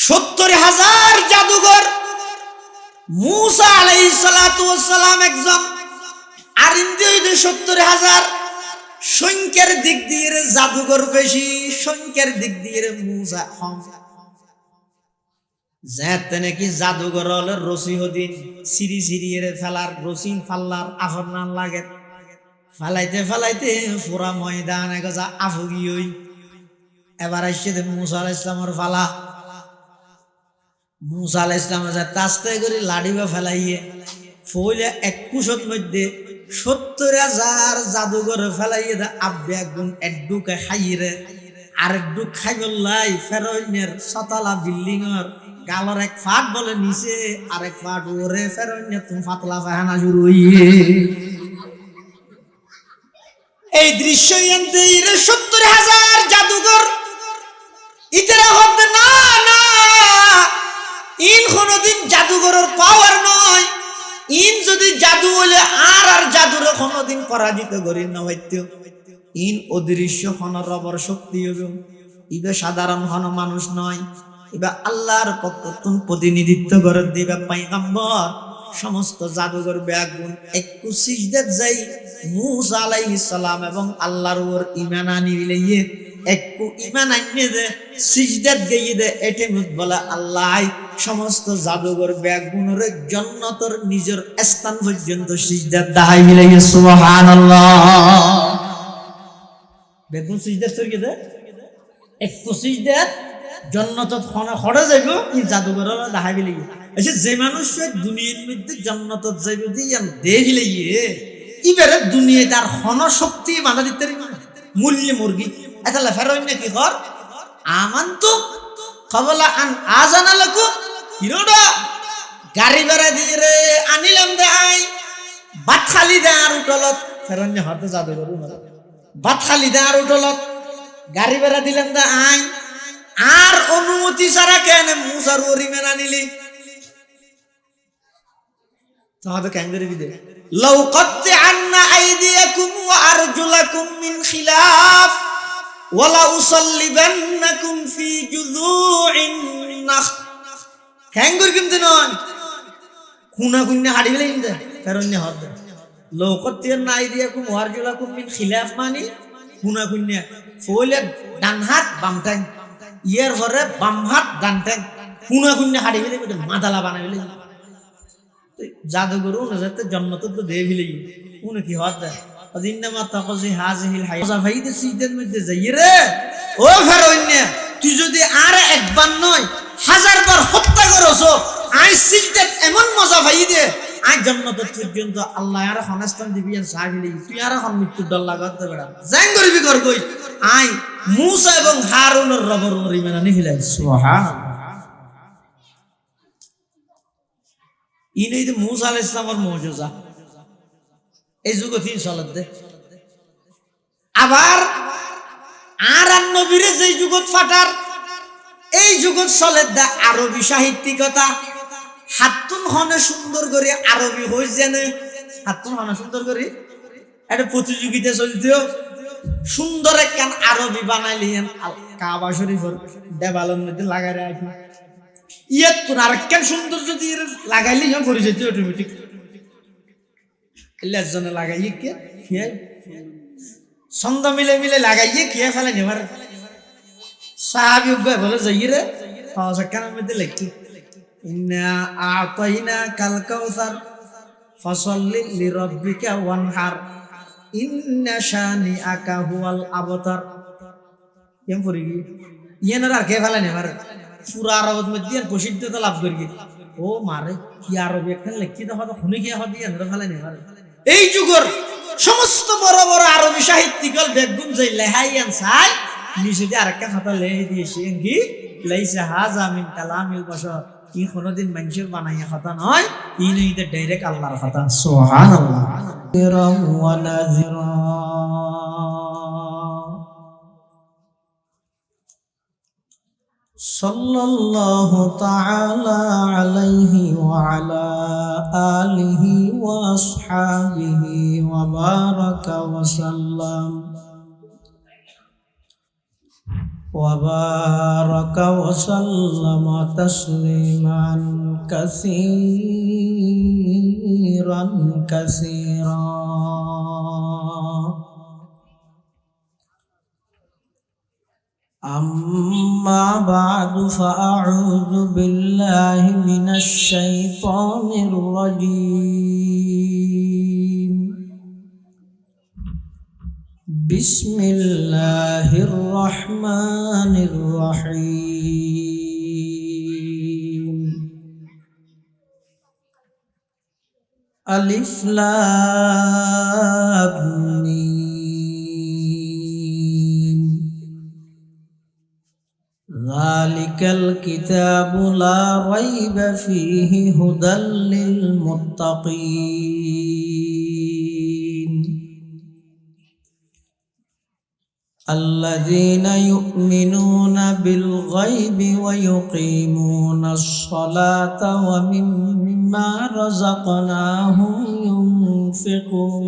70,000 জাদুঘর। মূসা আলাইহিস সালাতু ওয়াস সালাম একজন, আর ইন্দ্রিয় 70,000। সংখ্যার দিক দিয়ে জাদুঘর বেশি, সংখ্যার দিক দিয়ে মূসা কম। যেতে নাকি জাদুঘর হলে রসি হদিন সিঁড়ি সিঁড়িয়ে ফেলার, রসি ফাল্লার আফর না লাগে, ফালাইতে ফালাইতে পুরা ময়দান এগোজা আফুগি হই। এবার আসছে মূসা আলাইহিস সালামের ফালা। মূসা আলাইহিস সালাম তাস্তে করে লাড়িবা ফেলাইয়ে ফইলে এক কুশত মধ্যে 70,000 জাদুঘর ফেলাইয়ে দা আব্বে একগুণ একডুকে খাইরে, আরেক ডুক খাই বললাই ফেরোইনের সতলা বিল্ডিং এর গালর এক ফাট বলে নিচে, আরেক ফাট ওরে ফেরোইনের তুমি ফাতলা ফাহানা শুরু হইয়ে। এই দৃশ্য এনতে 70,000 জাদুঘর ইতেরা হবে না না, ইন কোনদিন জাদুঘরের পাওয়ার নয়। ইন যদি জাদু হলে আর জাদুরে কোনদিন পরাজিত করি না হইতো। ইন অদৃশ্য হন রবর শক্তি হবে, ইবে সাধারণ হন মানুষ নয়, এবার আল্লাহর পক্ষ তুমি প্রতিনিধিত্ব করে দিবে পয়গম্বর। সমস্ত জাদুঘর বেগুন একটু সিজদাত যাই মূসা আলাইহিস সালাম এবং আল্লাহর উপর ঈমান আনিলে একটু ঈমান আনিয়ে দে সিজদাত গিয়ে দে এতে মুত বলা আল্লাহ সমস্ত জাদুঘর বেগুনের জান্নাতের নিজের স্থান পর্যন্ত সিজদাত দাহাই মিলাইয়া সুবহানাল্লাহ। বেগুন সিজদাত করে দে একটু সিজদাত জান্নাতত খানা খড়ে যাইব, এই জাদুঘর দাহাই মিলাইয়া। আচ্ছা যে মানুষ দুনিয়ার মধ্যে জান্নাতত যাইব দিয়ে দেখিলাইয়ে এবারে দুনিয়া তার হন শক্তি বাধা দিতে মূল্য মুরগি এটা ফেরোই না কি কর আমান্তু কবলা আন আজানা লাকুম হিরোডা গাড়ি বেড়া দিয়ে রে আনিলাম দে আই বাত খালি দে আর উঠলত ফেরোই না হতে জাদুঘর বাত খালি দে আর উঠলত গাড়ি বেড়া দিলাম দে আই আর অনুমতি ছাড়া কেন মূসার ওরিমেন আনিলি তাহলে কেন করে বিদে লাউ কাত্তা'আন্না আইদিয়াকুম ওয়া আরজুলাকুম মিন খিলাফ ওয়া লা উসাল্লিবান্নাকুম ফি জুযু'in নাখ। কেন করে কিন্তু নয় খুনা খুন্না হাড়ি গেলে কিন্তু কারণ নে হদ লাউ কাত্তা'আন্না আইদিয়াকুম ওয়া আরজুলাকুম মিন খিলাফ মানে খুনা খুন্না ফলে ডান হাত বাম টাং ইয়ার ঘরে বাম হাত ডান টাং খুনা খুন্না হাড়ি গেলে মাদালা বানাইলে জাদুঘরও না যাতে জন্নত তো দে ভিলে উনি কি হদ আদিনমা তাকজি হাযিহিল হায়াত ফাইদে সিজদার মধ্যে যাই রে ও ফেরোইন্না তুই যদি আর একবার নয় 1000 বার হত্যা করছস আই সিজদাত এমন মজা ফাইদে আই জন্নত পর্যন্ত আল্লাহ আর খনাস্তান দিবিয়ান সাহিলি তুই আর এখন মৃত্যু ডর লাগাতে বেড়া জান করবি কর কই আই মূসা এবং হারুনের রবর ঈমান আনি ফেলাই সুবহানাল্লাহ। ইনি তো মূসা আলাইহিস সালামের মুজিজা এই যুগে তিন সালত দে আবার আর নবীরে যেই যুগত ফাটার এই যুগত চলে দা আরবি সাহিত্যিকতা হাতুন হনে সুন্দর করে আরবি হই জানে হাতুন হনে সুন্দর করে একটা প্রতিযোগিতা চলতেও সুন্দর একখান আরবি বানাইলেন কাবা শরীফের দেওয়ালের মধ্যে লাগাই রাখি ইয়ে তোর আরেকখান সুন্দর যদি লাগাইলে পড়ে যেত অটোমেটিক জনে লাগাইয়ে কে খেয়ে ছন্দ মিলে মিলে লাগাইয়ে খেয়ে ফেলে নেবার সাহাবি বলে যাই রে সেখানের মধ্যে লেখি ইন্না আতাইনা কাল কাউসার ফাসাল্লি লিরাব্বিকা ওয়ানহার ইন্না শানিআকা হুয়াল আবতার কেম পড়ি ইয়েনার আর কে ফেলে নেবার পুরা আরবত মধ্যে প্রসিদ্ধতা লাভ করি ও মারে কি আরবি একটা লেখি দেখা তো শুনে গিয়ে হদি এনে ফেলে নেবার এই যুগের সমস্ত বড় বড় আরবি সাহিত্যিকল বেগুন যাই লেহাইয়ান চাই নিচে দিয়ে আরেকটা খাতা লেহে দিয়েছে কি লাইসা হাযা মিন কালামিল বাশার কি কোনদিন মানুষের বানাইয়া কথা নয় ই নেই তো ডাইরেক্ট আল্লাহর কথা সুবহানাল্লাহ। ওয়া নাযিরা সাল্লাল্লাহু তাআলা আলাইহি ওয়া আলা আলিহি ওয়া আসহাবিহি ওয়া বারাকা ওয়া সাল্লাম। وبارك وسلم تسليما كثيرا كثيرا. أما بعد فأعوذ بالله من الشيطان الرجيم. بسم الله الرحمن الرحيم. ألف لام ميم. ذلك الكتاب لا ريب فيه هدى للمتقين الذين يؤمنون بالغيب ويقيمون الصلاة ومما رزقناهم ينفقون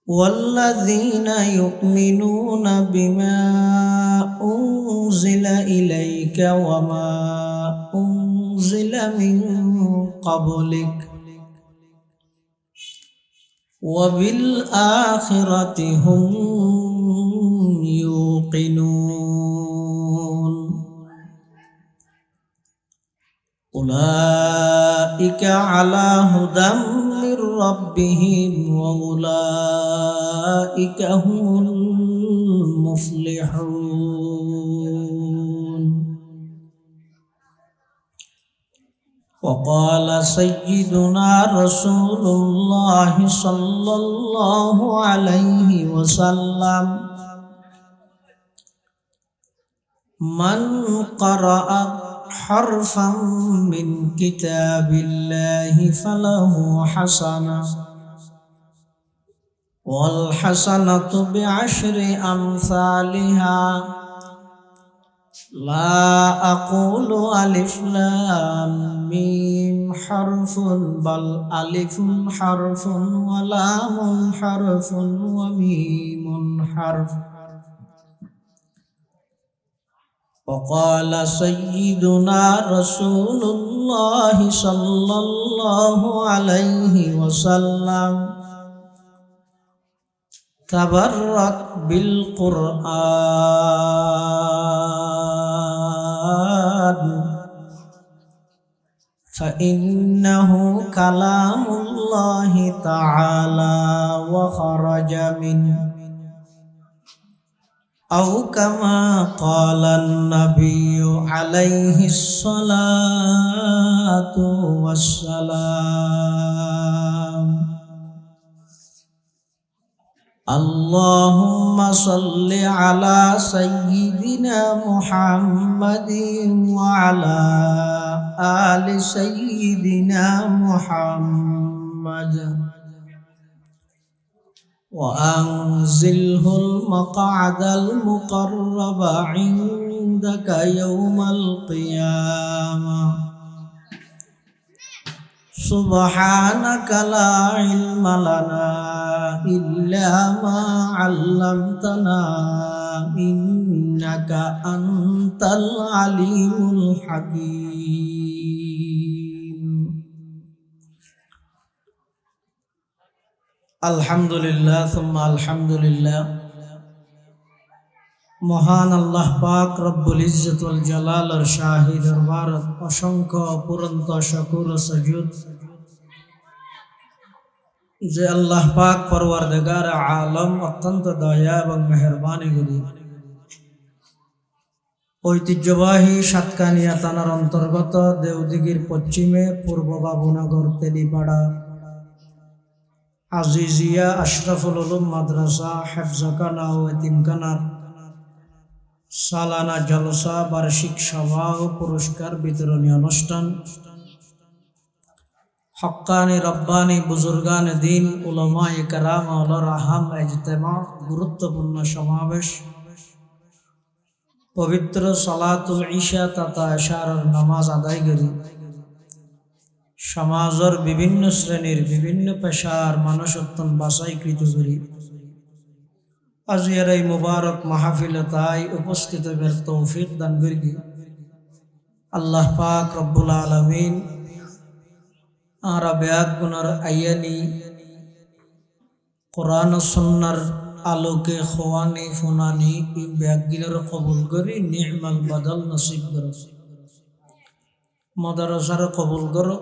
والذين يؤمنون بما أنزل إليك وما أنزل من قبلك وبالآخرة هم يوقنون أولئك على هدى من ربهم وأولئك هم المفلحون. وقال سيدنا رسول الله صلى الله عليه وسلم: من قرأ حرفا من كتاب الله فله حسنة والحسنة بعشر أمثالها لا أقول ألف لام ميم حرف بل ألف حرف ولام حرف وميم حرف. وقال سيدنا رسول الله صلى الله عليه وسلم: تبرك بالقرآن فإنه كلام الله تعالى وخرج منه، أو كما قال النبي عليه الصلاة والسلام. اللهم صل على سيدنا محمد وعلى آل سيدنا محمد وأنزله المقعد المقرب عندك يوم القيامة. سبحانك لا علم لنا إلا ما علمتنا إنك أنت العليم الحكيم. আলহামদুলিল্লাহ সুম্মা আলহামদুলিল্লাহ। মহান আল্লাহ পাক রব্বুল ইজ্জত ওয়াল জালালের শাহী দরবারত অসংখ্য অপুরন্ত শুকর ও সুজুদ যে আল্লাহ পাক পরওয়ারদিগার আলম অত্যন্ত দয়া এবং মেহেরবানি করি ঐতিহ্যবাহী সাতকানিয়া থানার অন্তর্গত দেওদিঘির পশ্চিমে পূর্ব বাবুনগর তেলিপাড়া আজিজিয়া আশরাফুল উলুম মাদ্রাসা হেফজখানা ও এতিমখানার সালানা জলসা বার্ষিক সভা ও পুরস্কার বিতরণী অনুষ্ঠান হক্কানি রব্বানি বুজুর্গান দিন উলামায়ে কেরাম ওয়ালার আহাম ইজতেমা গুরুত্বপূর্ণ সমাবেশ পবিত্র সালাতুল ইশা তথা ইশারার নামাজ আদায় করি সমাজের বিভিন্ন শ্রেণীর বিভিন্ন পেশার মানুষ অত্যন্ত বাছাইকৃত করি আজিয়ার এই মুবারক মাহফিলে তাই উপস্থিত হবার তৌফিক দান করি আল্লাহ পাক রব্বুল আলামিন। আর ব্যাগ গুনার আয়ানি কোরআন ও সুন্নাহর আলোকে খোয়ানি ফুনানি এই ব্যাগগুলোর কবুল করি নি'মাল বদল নসিব করো। মাদ্রাসার কবুল করো।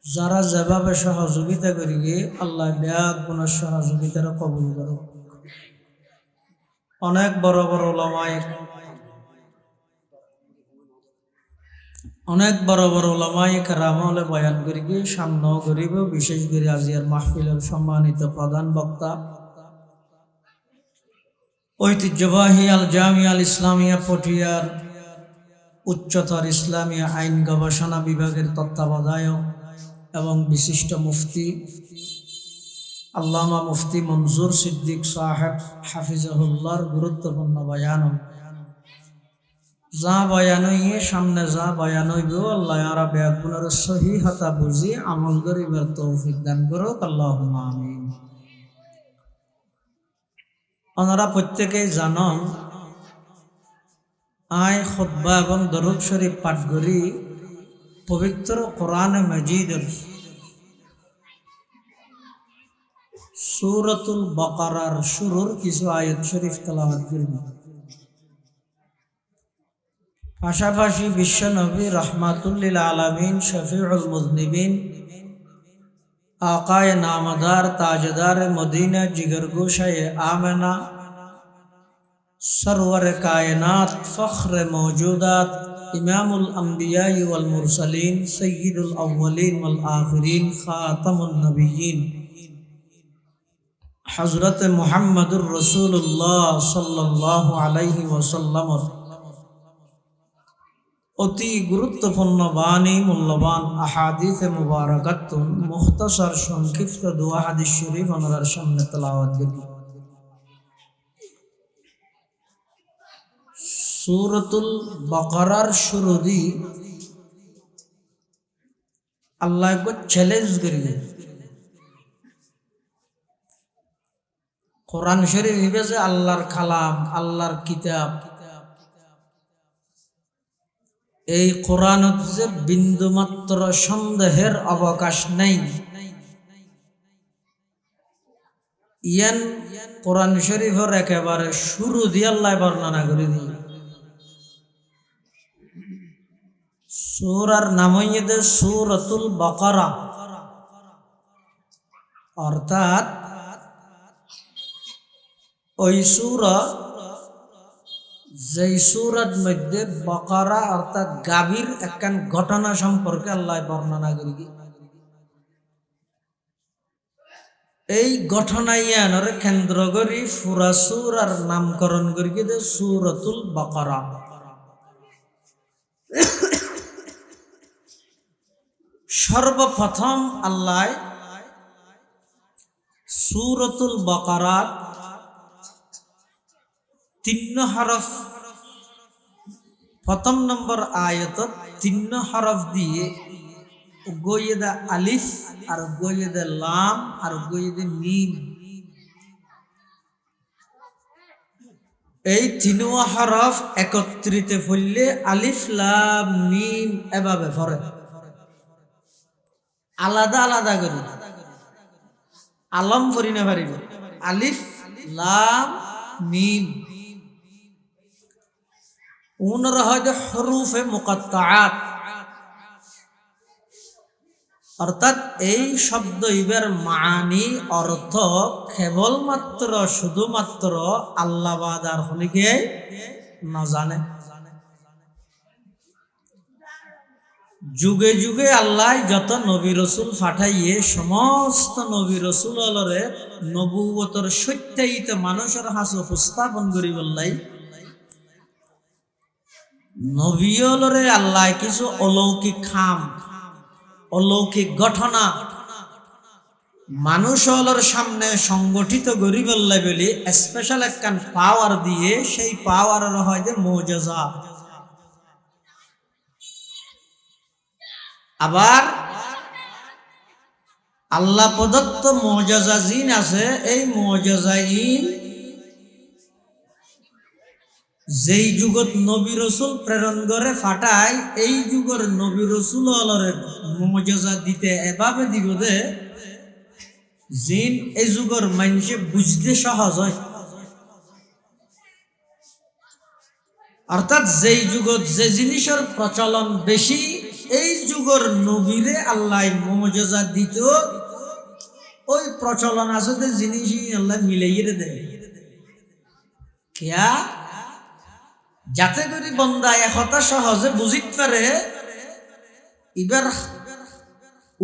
যারা যেভাবে সহযোগিতা করিবে আল্লাহ ব্যাগ গুনার সহযোগিতার কবুল করো। অনেক বড় বড় ওলামায়ে কেরাম হলে বয়ান করিবে সামনেও করিব। বিশেষ করে আজিয়ার মাহফিলের সম্মানিত প্রধান বক্তা ঐতিহ্যবাহী আল জামিয়া আল ইসলামিয়া পটিয়ার উচ্চতর ইসলামিয়া আইন গবেষণা বিভাগের তত্ত্বাবধায়ক এবং বিশিষ্ট মুফতি আল্লামা মুফতি মনজুর সিদ্দিক সাহেব হাফিজাহুল্লাহর গুরুত্বপূর্ণ বয়ান। যা বয়ান হইয়ে সামনে যা বয়ান হইব আল্লাহ আরা ব্যাগুনের সহি হাতা বুঝি আমল করিবার তৌফিক দান করুক আল্লাহুম্মা আমিন। ওনারা প্রত্যেকেই জানন আয় খুতবা এবং দরুদ শরীফ পাঠ করি পবিত্র কোরআন মাজিদের সূরাতুল বাকারার শুরুর কিছু আয়াত শরীফ তেলাওয়াত করব। পাশাপাশি বিশ্ব নবী রাহমাতুল লিল আলামিন শফিউল মুযনিবিন আকায়ে নামদার তাজদার মদিনা জিগরগোশায়ে আমেনা সরওয়ার কায়নাত ফখরে মৌজুদাত ইমামুল আম্বিয়া ওয়াল মুরসালিন সয়্যিদুল আউয়ালিন ওয়াল আখিরিন খাতামুন নবিয়্যিন হযরত মুহাম্মদুর রাসূলুল্লাহ সাল্লাল্লাহু আলাইহি ওয়াসাল্লাম অতি গুরুত্বপূর্ণ বাণী মূল্যবান আহাদিসে মুবারাকাতুন মুখতাসার সংক্ষিপ্ত দোয়া হাদিস শরীফ ওনার সামনে তেলাওয়াত করি। সূরাতুল বাকারার শুরু দি আল্লাহ को চ্যালেঞ্জ করিয়ে কোরআন শরীফ হিসেবে আল্লাহর কালাম আল্লাহর কিতাব। এই কোরআনত যে বিন্দুমাত্র সন্দেহের অবকাশ নেই। ইয়ান কোরআন শরীফের একেবারে শুরু দিয়ে আল্লাহ বর্ণনা করে দিল। সূরার নাম হইছে সূরাতুল বাকারা, অর্থাৎ ওই সূরা যেই সূরার মধ্যে বাকারা অর্থাৎ গাভীর একখান ঘটনা সম্পর্কে আল্লাহ বর্ণনা করি। এই ঘটনাইয়ানর কেন্দ্র করে পুরা সূরার নামকরণ করি সূরাতুল বাকারা। সর্বপ্রথম আল্লাহ সূরাতুল বাকারা 3 হরফ প্রথম নম্বর আয়াত 3 হরফ দিয়ে গোয়েদা আলিফ আর গোয়েদা লাম আর গোয়েদা মিম, এই 3 হরফ একত্রিত হইলে আলিফ লাম মিম এভাবে পড়ে। আলাদা আলাদা করি আলম পড়ি না পারিব। আলিফ লাম মিম উনরা হয় হরুফে মুকাত্তাআত, অর্থাৎ এই শব্দ ইবের মানি অর্থ কেবলমাত্র শুধুমাত্র আল্লাহ বাদ আর হলিকে না জানে। যুগে যুগে আল্লাহ যত নবী রসুল পাঠাইয়ে সমস্ত নবী রসুল হলরে নবুয়তর সত্যায়িত মানুষের হাসে উপস্থাপন করি বললাই নবী হলরে আল্লাহ কিছু অলৌকিক খাম অলৌকিক ঘটনা মানুষ হলর সামনে সংগঠিত করি বললাই বলি স্পেশাল একখান পাওয়ার দিয়ে সেই পাওয়ারের হয় যে মুজিজা। আবার আল্লাহ প্রদত্ত মুজিজা জিন আছে, এই মুজিজাইন যেই যুগত নবী রসুল প্রেরণ করে ফাটায় এই যুগের নবী রসুল মর্যাদা দিতে এভাবে দিব দে জিন এই যুগের মানুষে বুঝতে সহজ হয়। অর্থাৎ যেই যুগত যে জিনিসের প্রচলন বেশি এই যুগের নবীরে আল্লাহ মর্যাদা দিত ওই প্রচলন আছে জিনিসই আল্লাহ মিলাইয়ে দেয় কিয়া যাতে করে বন্দা একথা সহজে বুঝিতে পারে। এবার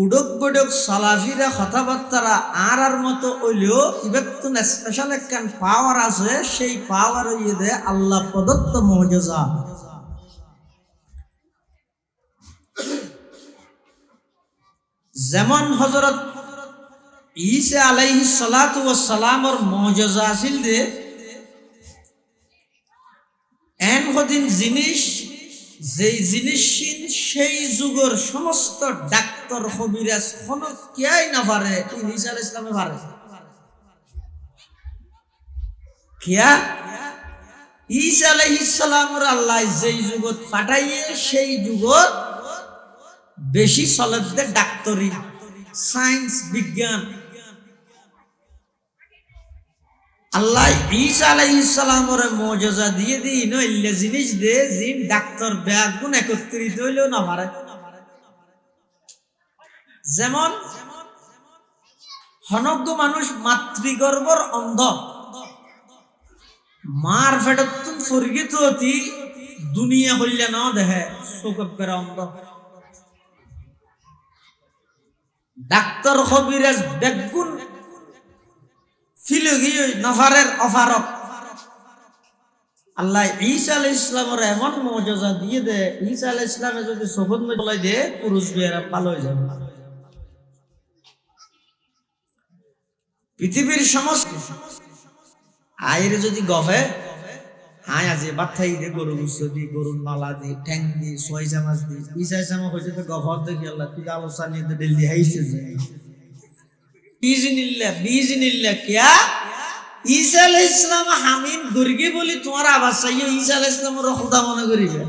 উডক বডক সালাফিরা কথাবার্তারা আর মতো হইলেও এবার তো স্পেশাল একখান পাওয়ার আছে, সেই পাওয়ার হইয়ে দেয় আল্লাহ প্রদত্ত মুজিজা। যেমন হযরত ঈসা আলাইহিস সালাতু ওয়াস সালামের মুজিজা আছিল যে এন হদিন জিনিস যেই জিনিস সেই যুগের সমস্ত ডাক্তার কবিরাজ কোনো কেয়াই না পারে ঈসা আলাইহিস সালামে পারে কিয়া ঈসা আলাইহিস সালামের আল্লাহ যেই যুগত পাঠাইয়ে সেই যুগত বেশি চলতে ডাক্তারি সায়েন্স বিজ্ঞান। আল্লাহ ঈসা আলাইহিস সালামের মুজিজা দিয়ে দিই নইলে জিনিস দে জিন ডাক্তার ব্যাগ গুণ একত্রিত হইলেও না পারে। যেমন হনজ্ঞ মানুষ মাতৃগর্ভর অন্ধ, মার ফেটতুন ফরগিত হতি দুনিয়া হইলে না দেখে চোখের অন্ধ। ডাক্তার কবিরাজ বেগুন ফিলগি নফারের অফারক আল্লাহ ঈসা আলাইহিস সালামের এমন মুজিজা দিয়ে দে ঈসা আলাইহিস সালামে যদি সবুজ মে বলাই দে পুরুষ বিয়েরা ভালো হয়ে যাবে। পৃথিবীর সমস্ত আয়ের যদি গফে হায় আজি বাথাই দে গরু গুছ দি গরুর মালা দি ঠ্যাং দি ছয় চামচ দি ঈসা চামচ হইছে তো গফর দেখি আল্লাহ তুই আলোচনা নিয়ে দিল্লি হাইছে বিজনিল্লাহ কিয়া ঈসা আলাইহিস সালাম হামিম গুরগি বলি তোমার আওয়াজ চাইও ঈসা আলাইহিস সালামের খোদা মনে করিবে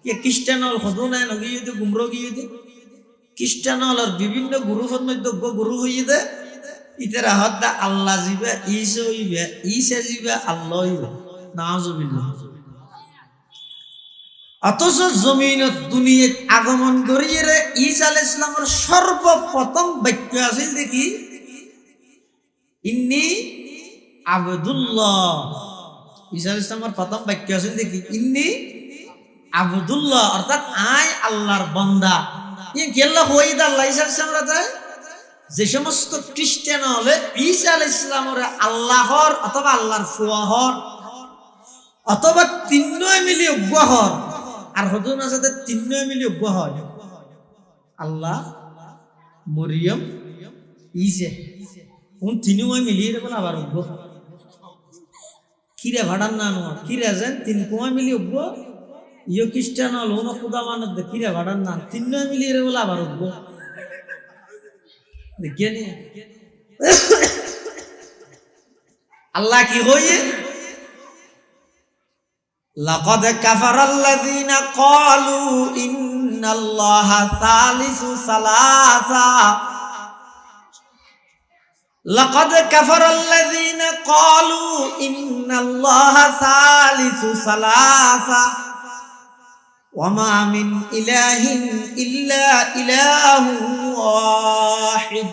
কে খ্রিস্টান হল খোদা নাই নগিয়ে দে গুমরো গিয়ে দে খ্রিস্টান হলর বিভিন্ন গ্রুপের মধ্যে গুরু হইয়ে দে ইতারা হদ্দা আল্লাহ জিবে ঈসা হইবে ঈসা জিবে আল্লাহ হইবে নাউজুবিল্লাহ। অথচ জমিনত দুনিয়াত আগমন করিয়ে রে ঈসা আলাইহিস সালামের সর্বপ্রথম বাক্য আছিল দেখি ইন্নী আবদুল্লাহ। ঈসা আলাইহিস সালামের প্রথম বাক্য আছিল দেখি ইন্নী আবদুল্লাহ, অর্থাৎ আয় আল্লাহর বান্দা। ই কেল্লা হইদা আল্লাহ ঈসা আলাইহিস সালাম যে সমস্ত খ্রিস্টান হলে ঈসা আলাইহিস সালামের আল্লাহর অথবা আল্লাহর ফুয়াহর অথবা তিনই মিলি উগ্রহর আর হদুন আসাদের তিনই মিলি উগ্রহর আল্লাহ মরিয়ম ঈসা উন তিনই মিলিয়ে দেবেন আবার উগ্র কিরে ভাড়ার না কিরে যেন তিন কুয়া মিলি উগ্র ইয়ে খ্রিস্টান হল উন খুদা মানত কিরে ভাড়ার না তিনই মিলিয়ে বলে আবার উগ্র দেখিয়ে নিয়ে আল্লাহ কি হইয়ে লাকাদ কাফারাল্লাযীনা ক্বালু ইন্নাল্লাহা সালিসু সালাসা লাকাদ কাফারাল্লাযীনা ক্বালু ইন্নাল্লাহা সালিসু সালাসা ওয়া মা মিন ইলাহিন ইল্লা ইলাহুন ওয়াহিদ।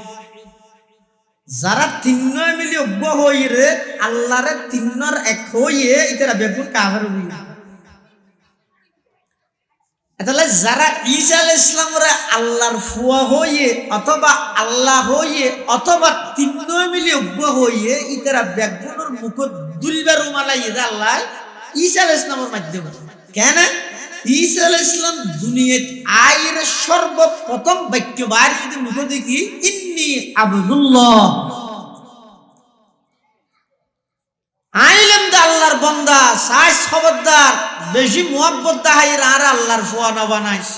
যারা তিনই মিলি অজ্ঞ হই রে আল্লাহরে তিনর এক হইয়ে ইতারা বেগুন কাফের হই। তাহলে যারা ঈসা আলাইহিস সালামের আল্লাহর ফুয়া হইয়ে অথবা আল্লাহ হইয়ে অথবা তিনই মিলি অজ্ঞ হইয়ে ইতারা বেগুনের মুখ দুলবার মালাই দে আল্লাহ ঈসা আলাইহিস সালামের মাধ্যমে। কেন ঈসা আলাইহিস সালাম দুনিয়াত আয়ের সর্বপ্রথম বাক্য বার যদি মুখ দেখি ইন্নী আবদুল্লাহ, আইলাম দা আল্লাহর বান্দা। সাইস খবরদার বেশি মুহাব্বত দাহাইর আর আল্লাহর ফুয়া না বানাইস,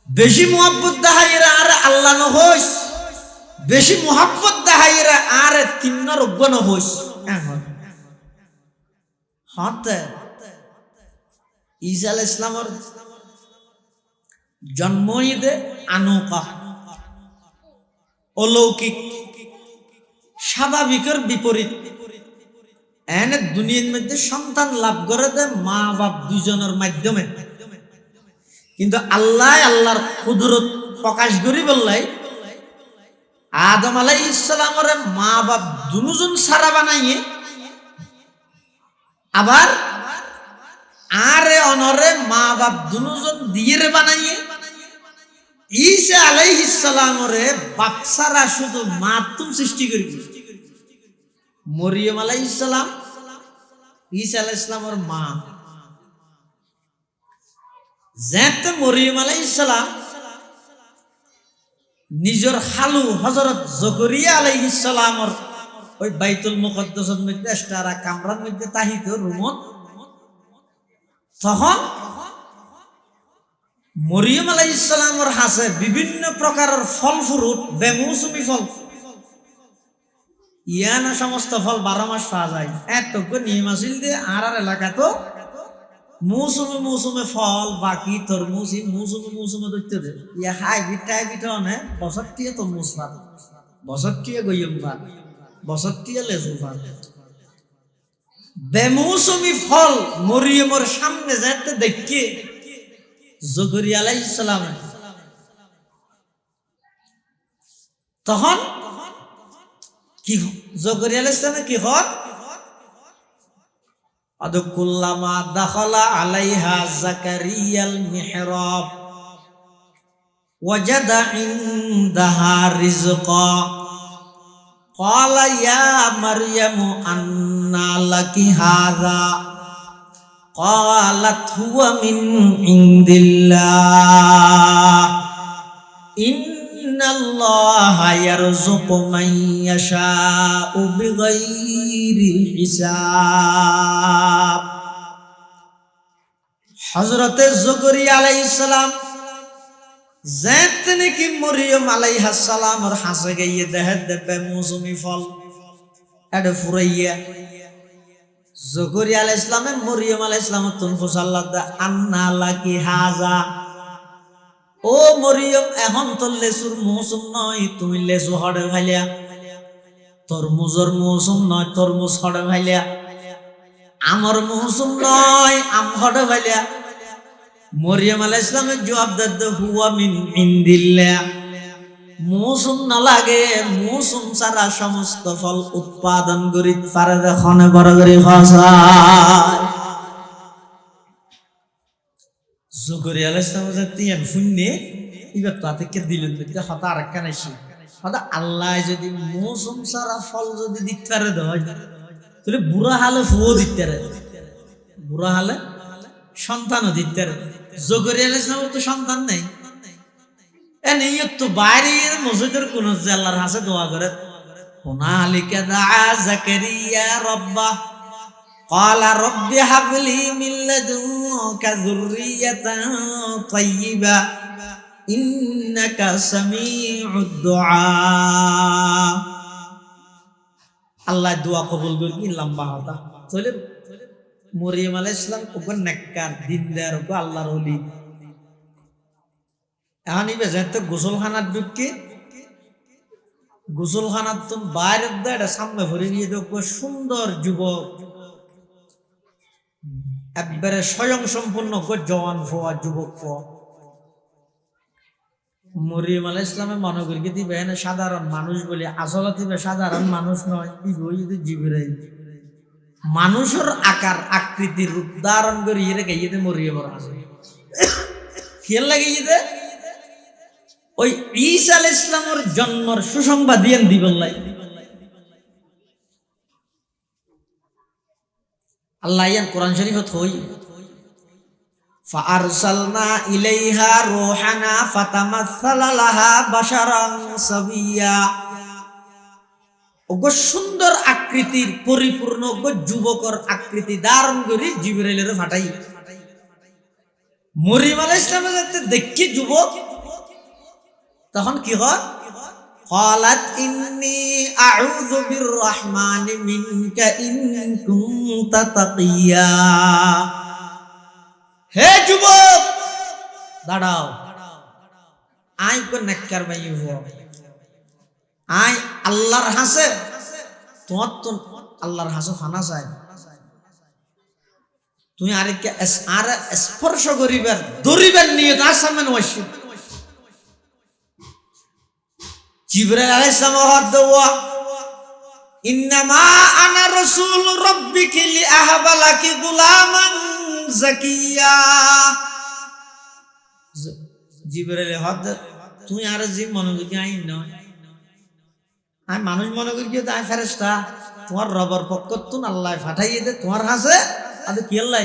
বেশি মুহাব্বত দাহাইর আর আল্লাহ ন হইস, বেশি মুহাব্বত দাহাইর আর তিন্নর অজ্ঞ ন হইস। হতে ঈসা আলাইহিস সালামের জন্ম ঈদে আনোকা অলৌকিক স্বাভাবিকের বিপরীত এনে দুনিয়ার মধ্যে সন্তান লাভ করে দেয় মা বাপ দুজনের মাধ্যমে, কিন্তু আল্লাহর কুদরত প্রকাশ করি বললাই আদম আলাইহিস সালামের মা বাপ দুজন সারা বানাইয়ে আবার আরে অনরে মা বাপ দুজন দিয়ে বানাইয়ে ঈসা আলাইহিস সালামের বাপ সারা শুধু মাতুম সৃষ্টি করি। মরিয়ম আলাইহিস সালাম ঈসা আলাইহিস সালামের মা, যেতে মরিয়ম আলাইহিস সালাম নিজের খালু হযরত জকরিয়া আলাইহিস সালামের ওই বাইতুল মুকদ্দাসের মধ্যে এস্টারা কামরার মধ্যে তাহিত রুমত, তখন মরিয়ম আলাইহিস সালামের হাতে বিভিন্ন প্রকারের ফল ফ্রুট বেমৌসুমি ফল, ইয়ানা সমস্ত ফল 12 মাস পাওয়া যায়। এতটুকু নিয়ম আছিল যে আর এলাকা তো মৌসুমে ফল বাকি তরমুজ মৌসুমে ধরতে দে ইয়া হাইব্রিড টাইব্রিড অনে বছর টিয়ে তরমুজ পাত, বছর টিয়ে গইম পাত, বছর টিয়ে লেচু পাত। বেমৌসুমি ফল মরিয়মের সামনে যেতে দেখে জকরিয়া আলাইহিস সালাম তখন কি জকরিয়া আলাইহিস সালাম কি হন আদকুল্লামা দাখালা আলাইহা জাকারিয়াল মিহরাব ওয়াজাদা ইনদাহা রিজকা ক্বালা ইয়া মারইয়ামু আন্না লাকি হাযা ক্বালাত হুয়া মিন ইনদিল্লাহ ইন্নাল্লাহা ইয়ারযুকু মান ইয়াশাউ বিগাইরি হিসাব। হযরতে জকরিয়া আলাইহিস সালাম যেতে নাকি মরিয়ম আলাইহিস সালামের হাসে গিয়ে দেহে দেবে মৌসুমি ফল এড ফুরাইয়া জকরিয়া আলাইহিস সালামে মরিয়ম আলাইহিস সালামের তুন ফুসাল্লাহ আন্না লাকি হাযা, ও মরিয়ম এখন তোর লেচুর মৌসুম নয়, তুমি লেচু হড়ে ভাইলিয়া, তরমুজের মৌসুম নয়, তরমুজ হড়ে ভাইলিয়া, আমার মৌসুম নয়, আম হড়ে ভাইলিয়া। মরিয়ম আলাইহিস সালামের জবাব দে হুয়া মিন ইনদিল্লাহ, মৌসুম না লাগে, মৌসুম ছাড়া সমস্ত ফল উৎপাদন করি পারে দেখনে বড় করে ভাষায়। জকরিয়া আলাইহিস সালাম তিয়ান শুননে এবার তাদেরকে দিলেন হতা আর একটা নাইছি হতা আল্লাহ যদি মৌসুম ছাড়া ফল যদি দিতে পারে দেয় তাহলে বুড়া হালে ফুও দিতে পারে, বুড়া হালে সন্তানও দিতে পারে। জকরিয়া আলাইহিস সালামের তো সন্তান নেই, এনে তো বাইরের মসজিদের কোন আল্লাহর হাতে দোয়া করে হুনালিকা দাআ জাকারিয়া রাব্বাহ ক্বালা রাব্বি হাবলি মিন লাদুনকা যুররিয়াতান তাইয়্যিবা ইন্নাকা সামিউদ দুআ। আল্লাহ দোয়া কবুল করি লম্বা হতা চলে। মরিয়ম আলাইহিস সালাম ওপর নেককার দিনদার ও আল্লাহর ওলি, এখন ইবে যেতে গোসলখানার ঢুকে গোসলখানার তো বাইরের দেয় সামনে ভরে নিয়ে দেখবো সুন্দর যুবক একবারে স্বয়ং সম্পূর্ণ জওয়ান ফোয়া যুবক ফোয়া। মরিয়ম আলাইহিস সালামে মনে করি দিবে এনে সাধারণ মানুষ বলে, আসলে দিবে সাধারণ মানুষ নয়, ইবে জিবরাইল মানুষের আকার আকৃতির রূপ ধারণ করে রেখে ইয়ে মরিয়মের হাসে খেয়াল লাগে ইয়ে ওই ঈসা আলাইহিস সালামের জন্মের সুসংবাদ দিয়েন দিবল্লাই আল্লাহ ইয়ান কোরআন শরীফত হই ফাআরসালনা ইলাইহা রূহানা ফাতামাসসালা লাহা বাশারান সাবিয়া। ওগো সুন্দর আকৃতির পরিপূর্ণ ওগো যুবকর আকৃতি ধারণ করে জিবরাইলের ফাটাই। মরিয়ম আলাইহিস সালাম দেখি যুবক তখন কি হয় قالت إني أعوذ بالرحمن منك إن كنت تقيا হে যুবক দাঁড়াও আই কো নেককার মাইয়ু আই আল্লাহর হাসে তোমার তো আল্লাহর হাসে ফানা চাই তুমি আরেককে আর স্পর্শ করিবার ধরিবার নিয়ত আসামে নয়ছি জিবরাইল আলাইহিস সালাম হদওয়া ইন্নামা আনা রাসূল রাব্বিকি লিআহবা লাকি গুলামান যাকিয়া জিবরাইল হদ তুই আর জি মনে করি আই নয় আমি মানুষ মনে করি কি তাই ফেরেশতা তোমার রবের পক্ষ থেকে আল্লাহ পাঠাইয়ে দে তোমার কাছে আর কি আল্লাহ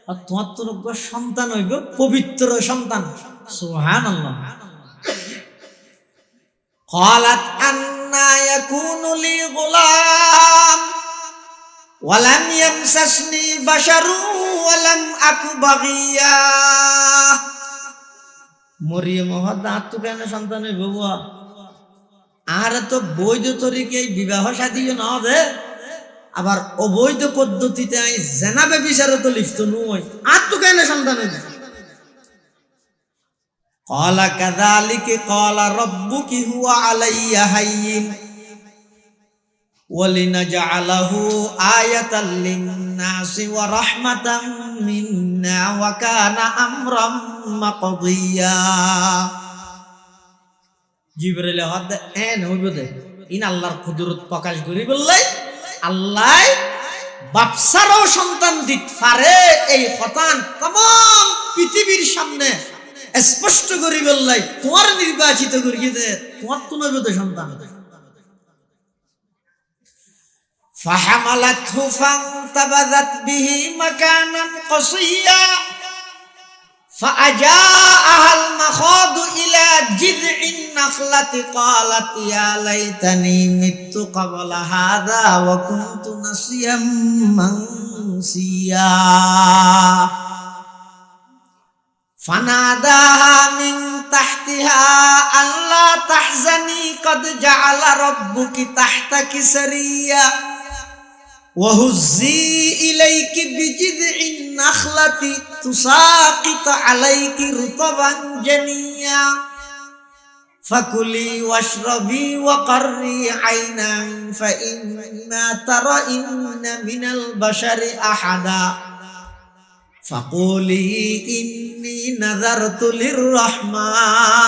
আর তোমার তো সন্তান হইব পবিত্র সন্তান সুবহানাল্লাহ قالت أنى يكون لي غلام ولم يمسسني بشر ولم أك بغيا মরিয়ম দাঁত তো কেন সন্তান হইব আর তো বৈধ তরিকে বিবাহ শাদীও না দে আবার অবৈধ পদ্ধতিতে জেনাবে বিচারে তো লিপ্ত নই আর তো কেন সন্তান হইব قال كذلك قال ربك هو علي هين ولنجعله آية للناس ورحمة منا وكان أمرا مقضيا জিবরাইল হদ এন হইবদে ইন আল্লাহর কুদরত প্রকাশ করি বললে আল্লাহ বাপসারও সন্তান দিত পারে এই সন্তান तमाम পৃথিবীর সামনে স্পষ্ট করি বললাই তোমার নির্বাচিত করি দে তোমার তো নইবদে সন্তান فحملته فانتبذت به مكانا قصيا فأجاءها المخاض إلى جذع النخلة قالت يا ليتني مت قبل هذا وكنت نسيا منسيا فناداها من تحتها ألا تحزني قد جعل ربك تحتك سريا وهزي إليك بجذع النخلة تساقط عليك رطبا جنيا فكلي واشربي وقري عينا فإما ترين من البشر أحدا فقولي إني نذرت للرحمن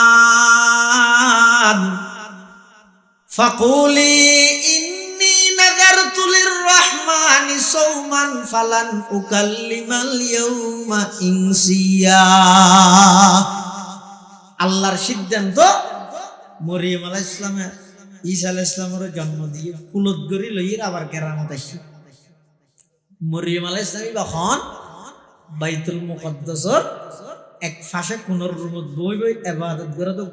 للرحمن صوما فلن أكلم اليوم إنسيا আল্লাহর সিদ্ধান্ত মরিয়ম আলাইহিস সালাম ঈসা আলাইহিস সালামের জন্ম দিয়ে কুলত গরি লইর আবার কেরামত আসছে মরিয়ম আলাইহিস সালাম যখন বাইতুল মুকদ্দাসের এক ফাঁসে কোনর রুমত বই বই ইবাদত করে তো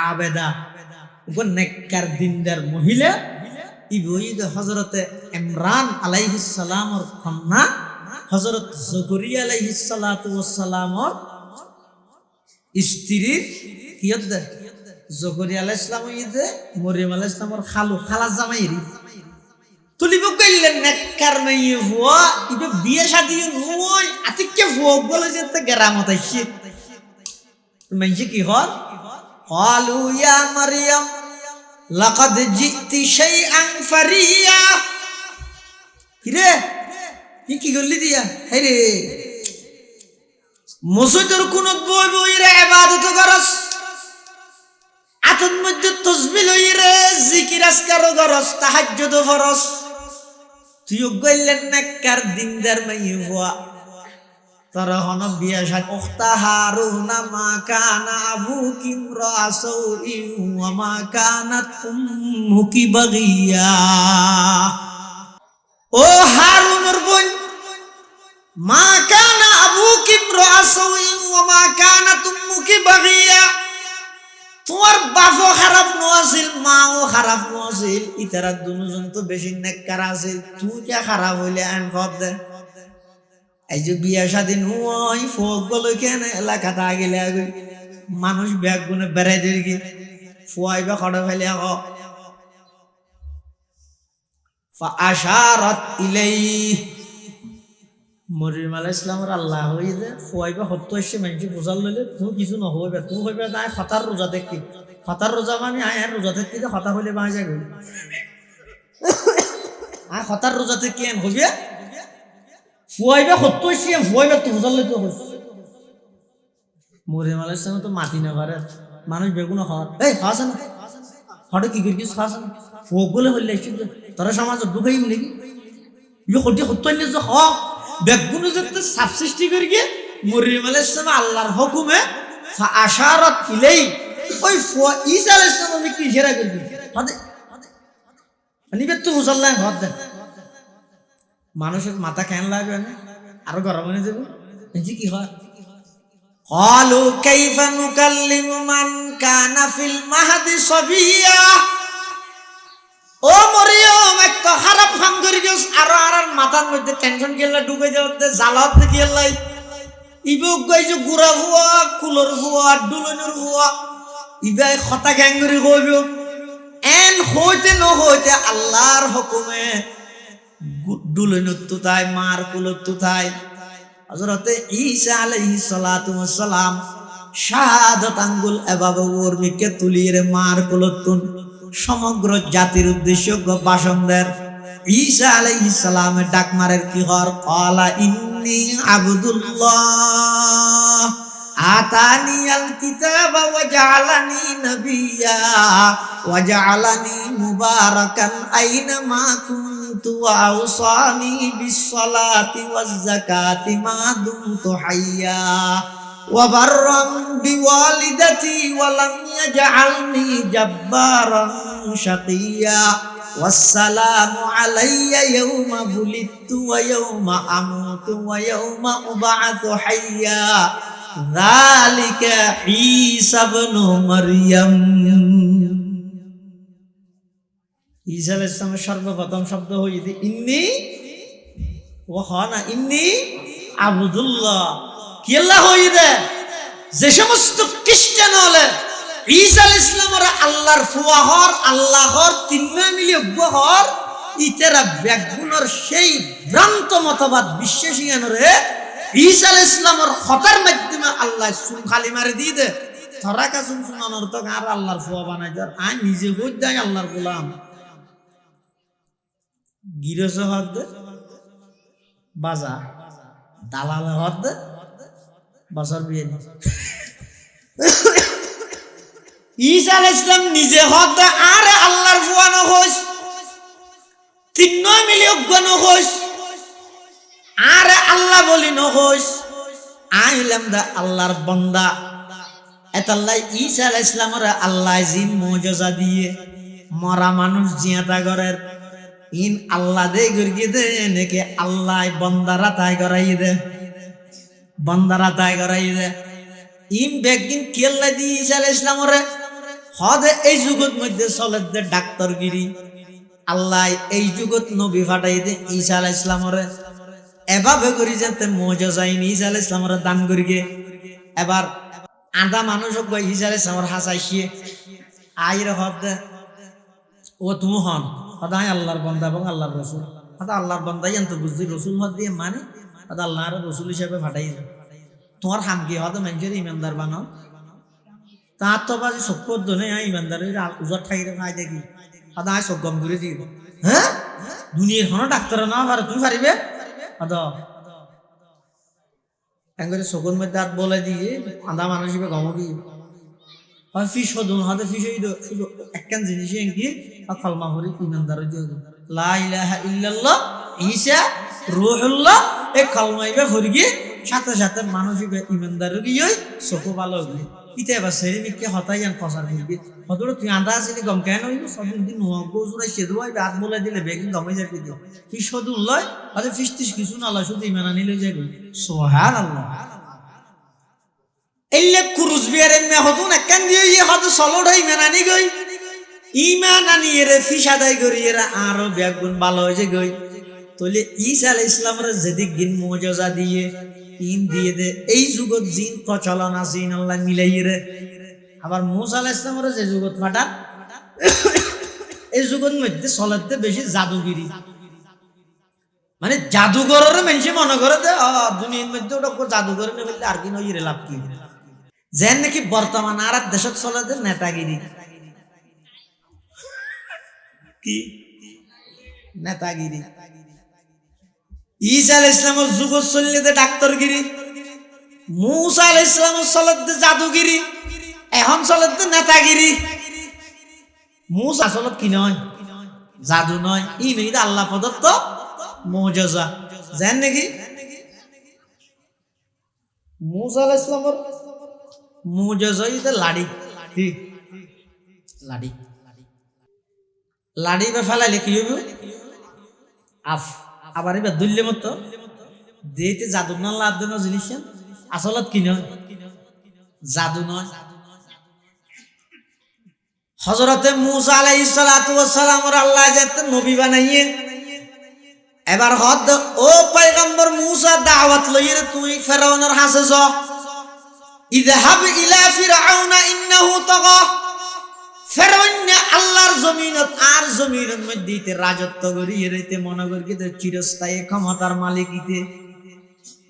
আবেদা ও নেককার দিনদার মহিলা ইবইদ হযরতে ইমরান আলাইহিস সালামের কন্যা হযরত যাকারিয়া আলাইহিস সালাতু ওয়াস সালামের স্ত্রী কিয়দ যাকারিয়া আলাইহিস সালাম ইদে মরিয়ম আলাইহিস সালামের খালা জামাইরি তুলিব কইলেন নেককার মেয়ে হুয়া ইবে বিয়ে শাদী নয় আতিকে হুয়া বলে যেতে গরামত আইছে মেনজি কি হল قالوا يا مريم لقد جئت شيئا فريا কিরে কি গল্লি দিয়া হেরে মসজিদের কোন বই বইরে ইবাদত করস আতন মধ্যে তাসবিহ লইরে জিকির আজকার করস তাহাজ্জুদ ফরস তুই গইলেন নেককার দিনদার মাইয়া হুয়া তারা হন বিয়া শাদ উখতা হারুনা মা কানা আবুকি রাসৌই ওয়া মা কানাত উম্মুকি বাগিয়া ও হারুনের বোন মা কানা আবুকি রাসৌই ওয়া মা কানাত উম্মুকি বাগিয়া তোমার বাপও খারাপ নছিল মাও খারাপ নছিল ইতারা দুজন তো বেশি নেককার আছিল তুই কে খারাপ হইলে আন কর দে এই যে বিয়া স্বাধীন হই ফোক বলো কেন এলাকাটা গেলে মানুষ ব্যাগ গুনে বেড়াই দিকে ফুয়াইবা খড়ে ফেলে আশারাত ইলাইহি মরিয়ম আলাইহিস সালামের আল্লাহ হই যে ফুয়াইবা হত্য এসে মানুষ বোঝাল লইলে তুমি কিছু নহইবে তুমি হইবে না খাতার রোজা দেখি খাতার রোজা মানে আয়ার রোজা থেকে খাতা হইলে বাঁচা যাবে আর খাতার রোজা থেকে কেন হইবে ফুয়াইবা হত্য এসে ফুয়াইবা তো বোঝাল লইতে হইছে মরিয়ম আলাইহিস সালাম তো মাটি না পারে মানুষ বেগুন খাওয়ার এই খাওয়াছে না হঠাৎ কি করিস খাওয়াছে না ফোক বলে হইলে তোরা সমাজ ঢুকাই নাকি ইয়ে হটি হত্য নিয়ে যে হ বেগুন যাতে সাব সৃষ্টি করি গিয়ে মরিয়ম আলাইহিস সালাম আল্লাহর হুকুমে আশারাত ইলাই ওই ঈসা আলাইহিস সালাম কি ইশারা করবি হদে নিবে তো মুসল্লাহ ঘর দে মানুষের মাথা কেন লাগবে না আরো গরম হয়ে যাবে কি হয় قالوا كيف نكلم من كان في المهد صبيا ও মরিয়ম একটা খারাপ কাম করি গেছ আর মাথার মধ্যে টেনশন গেলা ডুবে যাওয়াতে জ্বালাত গেলাই ইবুক গাইছো গুড়া হুয়া কুলর হুয়া ডুলনের হুয়া ইবাই খতা গ্যাঙ্গুরি কইব এন হইতে ন হইতে আল্লাহর হুকুমে ডুলনত তো তাই মার কুলত তো তাই হযরতে ঈসা আলাইহিস সালাতু ওয়াস সালাম শাহাদাত আঙ্গুল এভাবে ওর মিকে তুলিয়ে মার কুলতুন সমগ্র জাতির উদ্দেশ্য ভাষণ দেন ঈসা আলাইহিস সালামের ডাক মারের কি হর ক্বালা ইন্নী আবদুল্লাহ আতানিয়াল কিতাবা ওয়া জাআলানি নাবিয়্যা ওয়া জাআলানি মুবারাকান আইনামা কুনতু ওয়া আওসানি বিস-সালাতি ওয়াজ-যাকাতি মা দুমতু হাইয়্যা ওয়া বাররাম বিওয়ালিদাতি ওয়া লাম ইয়াজআলনি জাব্বারান শাকিয়্যা ওয়াস-সালামু আলাইয়া ইয়াওমা বুলিদতু ওয়া ইয়াওমা আমুতু ওয়া ইয়াওমা উবআতু হাইয়্যা যালিকা ঈসা ইবনু মারইয়াম ঈসা আলাইহিস সালামের সর্বপ্রথম শব্দ হইছে ইন্নী ওয়া খানা ইন্নী আবদুল্লাহ কি আল্লাহ হইছে যে সমস্ত খ্রিস্টান হলে ঈসা আলাইহিস সালামের আল্লাহর ফুয়া হর আল্লাহর তিননা মিলে গহর ইতেরা বেগুনের সেই ভ্রান্ত মতবাদ বিশ্বাসী আনরে ঈসা আলাইহিস সালামের খতার মাধ্যমে আল্লাহ সুন খালি মারি দিয়ে দে তোরা কা সুন শুনানোর তো আর আল্লাহর ফুয়া বানাই যার আই নিজে হই দেয় আল্লাহর গোলাম গিরস হদ বাজা দালাল হদ বাসার বিয়ে ঈসা আলাইহিস সালাম নিজে হদ আর আল্লাহর ফুয়া ন হইস তিন মিলে গণ হইস আর আল্লাহ বলি ন হইস আইলাম দা আল্লাহর বান্দা এতাল্লাহ ঈসা আলাইহিস সালামের আল্লাহ জিন মুজিজা দিয়ে মরা মানুষ জিয়াতা করের ইন আল্লাহ দে গর্গি দে নেকে আল্লাহ বান্দারা তাই করাই দে বান্দারা তাই করাই দে ইন বেগিন কেল্লা দি ঈসা আলাইহিস সালামের হদে এই যুগত মধ্যে চলে দে ডাক্তারগিরি আল্লাহ এই যুগত নবী ফাটাই দে ঈসা আলাইহিস সালামের এভাবে করি যেতে মুজিজা ঈসা আলাইহিস সালামের দান করিগে এবার আধা মানুষ ঈসা আলাইহিস সালামের হাসাইছে আইরে হদে ও তুমি হন আদাই আল্লাহর বান্দা এবং আল্লাহর রাসূল আদা আল্লাহর বান্দাই আনতে বুঝি রাসূল হদ দিয়ে মানে আদা আল্লাহর রাসূল হিসেবে ফাটাই তোমার হাম কি হদ মানুষের ইমানদার বানাও তার তো বাজি সক্কর দনে ইমানদারের উজার ঠাইরে খাই দেখি আদা আয় সগম করে দিই হ্যাঁ দুনিয়ার হন ডাক্তার না পারে তুমি পারিবে আদা এঙ্গরে সগন মধ্যে হাত বলে দিয়ে আদা মানুষ হিসেবে গমকি হয় ফিস হদুন হাতে ফিস শুধু একখান জিনিস কি কালমা পড়ি ইমানদার লা ইলাহা ইল্লাল্লাহ ঈসা রূহুল্লাহ এই কালমাইবে পড়ি গিয়ে সাথে সাথে মানুষ ইমানদার গিয়ে চকু ভালো হবে ইতে এবার সেরিমিককে হতাই আন প্রচার করবি হতটা তুই আন্দা আসিলি গম কেন হইব সদিন দিন গোজুরাই সেদু হয় হাত বলে দিলে বেগিন গমাই যাবি দিও ফিস হদুন লয় আরে ফিস টিস কিছু না লয় শুধু ইমান আনিলে যাবি সুবহানাল্লাহ এলে কুরুজ বিয়ারের মে হদুন একখান দিয়ে ইয়ে হদ সলড হই মেনানি গই ইমান আনিয়ে রে ফিস আদায় করি এরা আরো বেগুন ভালো হয়েছে গই তাহলে ঈসা আলাইহিস সালামের যেদিক দিন মুজিজা দিয়ে ইন দিয়ে দে এই যুগত জিন প্রচলন আছে ইন আল্লাহ মিলাই রে আবার মুসা আলাইহিস সালামের যে যুগত ফাটা এই যুগের মধ্যে চলাতে বেশি জাদুগিরি, মানে জাদুঘরের মানুষ মনে করে যে দুনিয়ার মধ্যে ওটা জাদুঘরে নিয়ে ফেললে আর কি নয় লাভ কি, যেন নাকি বর্তমান আর দেশত চলাতে নেতাগিরি, কি নেতাগিরি। ঈসা আলাইহিস সালামের যুগ চললে ডাক্তারগিরি, মুসা আলাইহিস সালামের চলতে জাদুগিরি, এখন চলতে নেতাগিরি। মুসা আসলত কি নয়, জাদু নয়, ই নয় আল্লাহ প্রদত্ত মুজিজা। জানেন নাকি মুসা আলাইহিস সালামের মুজিজা এটা লাড়ি, কি লাড়ি, লাড়ি বা ফেলাইলে কি হইব আফ, আবার এবার দুললে মতো দিতে জাদু না লাভ দেন জিনিস আসলত কি নয়, জাদু নয়। হযরতে মুসা আলাইহিস সালাতু ওয়াস সালামের আল্লাহ যাতে নবী বানাইয়ে এবার হদ ও পয়গম্বর মুসা দাওয়াত লইরে তুই ফেরাউনের হাসে য, ইযহাব ইলা ফিরআউনা ইন্নাহু তাগা, ফেরাউন আল্লাহর জমিনত আর জমিনের মধ্যে রাজত্ব করিয়ে রেতে মনে করি দে চিরস্থায়ী ক্ষমতার মালিক ইতে,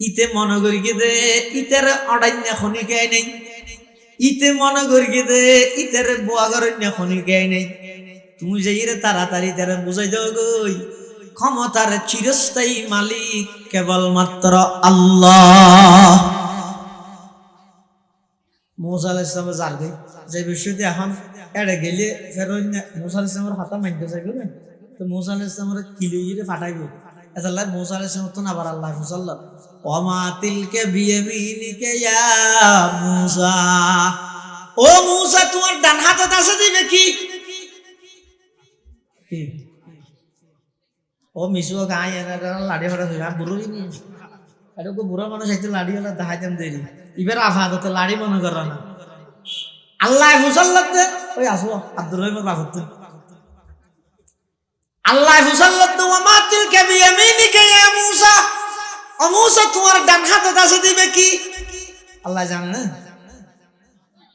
ইতে মনে করি দে ইতের অডাইন্য খনিকে নেই, ইতে মনে করি দে ইতের বুয়াগরন্য খনিকে নেই। তুমি যে ইরে তাড়াতাড়ি তারা বুঝাই দাও গই ক্ষমতার চিরস্থায়ী মালিক কেবলমাত্র আল্লাহ। মুসা আলাইহিস সালাম জানবে যে বিষয়টি এখন এড়ে গেলে ফেরাউন মুসা আলাইহিস সালামের হাতে মানতে চাইবে না, তো মুসা আলাইহিস সালামের কিলিয়ে ফাটাইবে। আল্লাহ মুসা আলাইহিস সালাম তো আবার আল্লাহ ফুসাল্লাহ ওমা তিলকে বিয়ামিনিকে ইয়া মুসা, ও মুসা তোমার ডান হাতে আছে দিবে কি, ও মিশু গায় লাড়ি ফাটা হইবা বুড়োই নি আরে কো বুড়া মানুষ আইতে লাড়ি হলা দেখাইতাম দেরি এবার আফাদত লাড়ি মনে করা না। আল্লাহ ফুসাল্লাতে ওই আসো আব্দুর রহিমের বাবুতে আল্লাহ ফুসাল্লাতে ওমা তিলকে বিয়ামিনিকে ইয়া মুসা, ও মুসা তোমার ডান হাতে আছে দিবে কি, আল্লাহ জানে না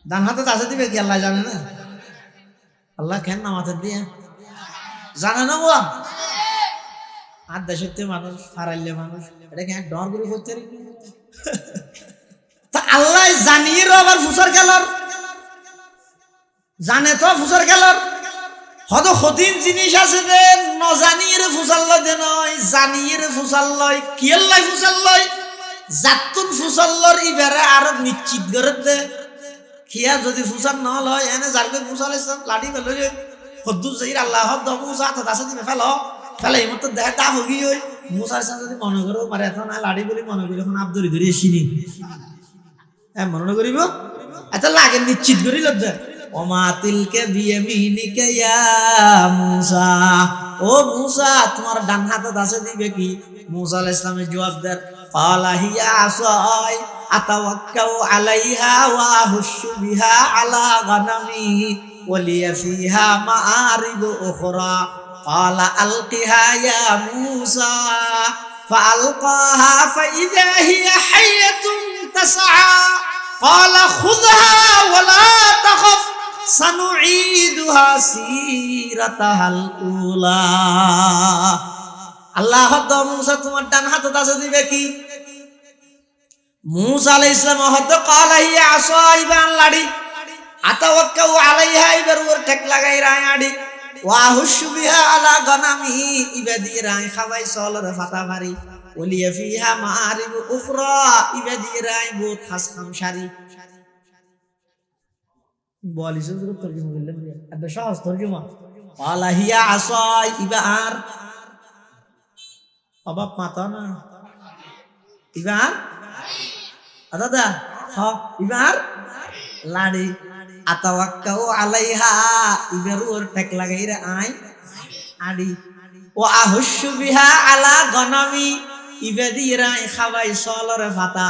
ডান হাতে আছে দিবে কি, আল্লাহ জানে না। আল্লাহ কেন নামাতে দিয়ে জানে না ও আর দেশে মানুষ হারাইলে মানুষ এটা কি ডর করে করতে তা আল্লাহ জানিয়ে আবার ফুসার খেলার জানে তো ফুসার খেলার হয়তো কঠিন জিনিস আছে যে নজানিয়ে ফুসাল লয় দে নয় জানিয়ে ফুসাল লয় কি আল্লাহ ফুসাল লয় জাতুন ফুসাল লর ইবারে আর নিশ্চিত করে দে খিয়া যদি ফুসার না লয় এনে যারকে ফুসাল ইসলাম লাঠি ফেলে হদ্দুর যাই আল্লাহ হদ্দ মুসা হাত আছে দিবে ফেলো ফেলে এই মতো দেখা তা হগি ওই মুসার ইসলাম যদি মনে করো মারে এত না লাঠি বলি মনে করি এখন আব্দুরি ধরে এসিনি হ্যাঁ মনে করিব এত লাগে নিশ্চিত করি লজ্জা ওমা তিলকে বিয়ামিনিকে ইয়া মুসা, ও মুসা তোমার ডান হাতে আছে দিবে কি। মুসা আলাইহিস সালামের জবাব দেন ক্বালা হিয়া আসাই আতাওয়াক্কাউ আলাইহা ওয়া আহুশু বিহা আলা গানামি ওয়া লিয়া ফিহা মাআরিব উখরা, ক্বালা আলকিহা ইয়া মুসা ফাআলকাহা ফাইযা হিয়া হাইয়াতুন তাসআ, ক্বালা খুযহা ওয়া লা তাখাফ সানুঈদুহা সিরাতাহাল উলা। আল্লাহ মুসা তোমার ডান হাতে আছে দিবে কি। মুসা আলাইহিস সালাম হত ক্বালা হিয়া আসাইবান লাড়ি আতাওয়াক্কাউ আলাইহা ইবার ওর ঠেক লাগাই রায়াড়ি ওয়া হুশু বিহা আলা গানামি ইবাদি রাই খাবাই সলরে ফাতা ভারি ওলিয়া ফিহা মাআরিব উখরা ইবাদি রাই বহুত খাস খামশারি। বলিস তর্জমা করলেন এত সহজ তর্জমা ক্বালা হিয়া আসাই ইবার অবাব মাতা না ইবার দাদা হ ইবার লাড়ি আতাওয়াক্কাউ আলাইহা ইবার ওর ঠেক লাগাই রে আই আড়ি ওয়া আহুশু বিহা আলা গনামি ইবাদি রাই খাবাই সলরে ফাতা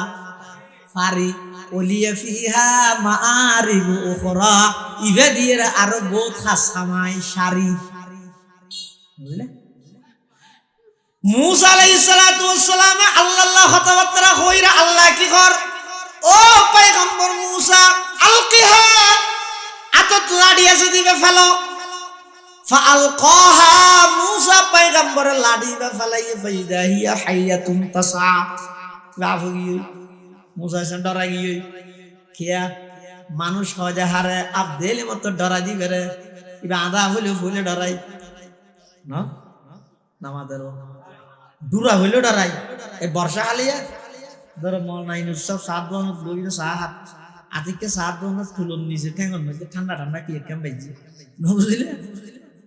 ফারি ওলিয়া ফিহা মাআরিব উখরা ইবাদি রা আরো বহুত খাস খামাই শারি। বুঝলে মুসা আলাইহিস সালাতু ওয়াস সালাম আল্লাহ কথাবার্তা কইরা আল্লাহ কি কর ও পয়গম্বর মুসা আলকিহা হাতত লাড়ি আছে দিবে ফেলো ফাআলকাহা মূসা পয়গম্বরের লাড়ি বা ফেলাইয়ে ফাইদা হিয়া হাইয়াতুন তাসা বাফুগি মূসা সে ডরা গিয়ে কিয়া মানুষ হজে হারে আবদেল মত ডরা দিবে রে ইবা আদা হইলে ফুলে ডরাই না নামাদেরও দূরা হইলে ডরাই এই বর্ষা হালিয়া ধরো মনাইন উৎসব 7 বছর লইলে সাহাত আতিকে 7 বছর তুলন নিচে ঠেঙ্গন মধ্যে ঠান্ডা ঠান্ডা কি কেম বাইজি না বুঝলে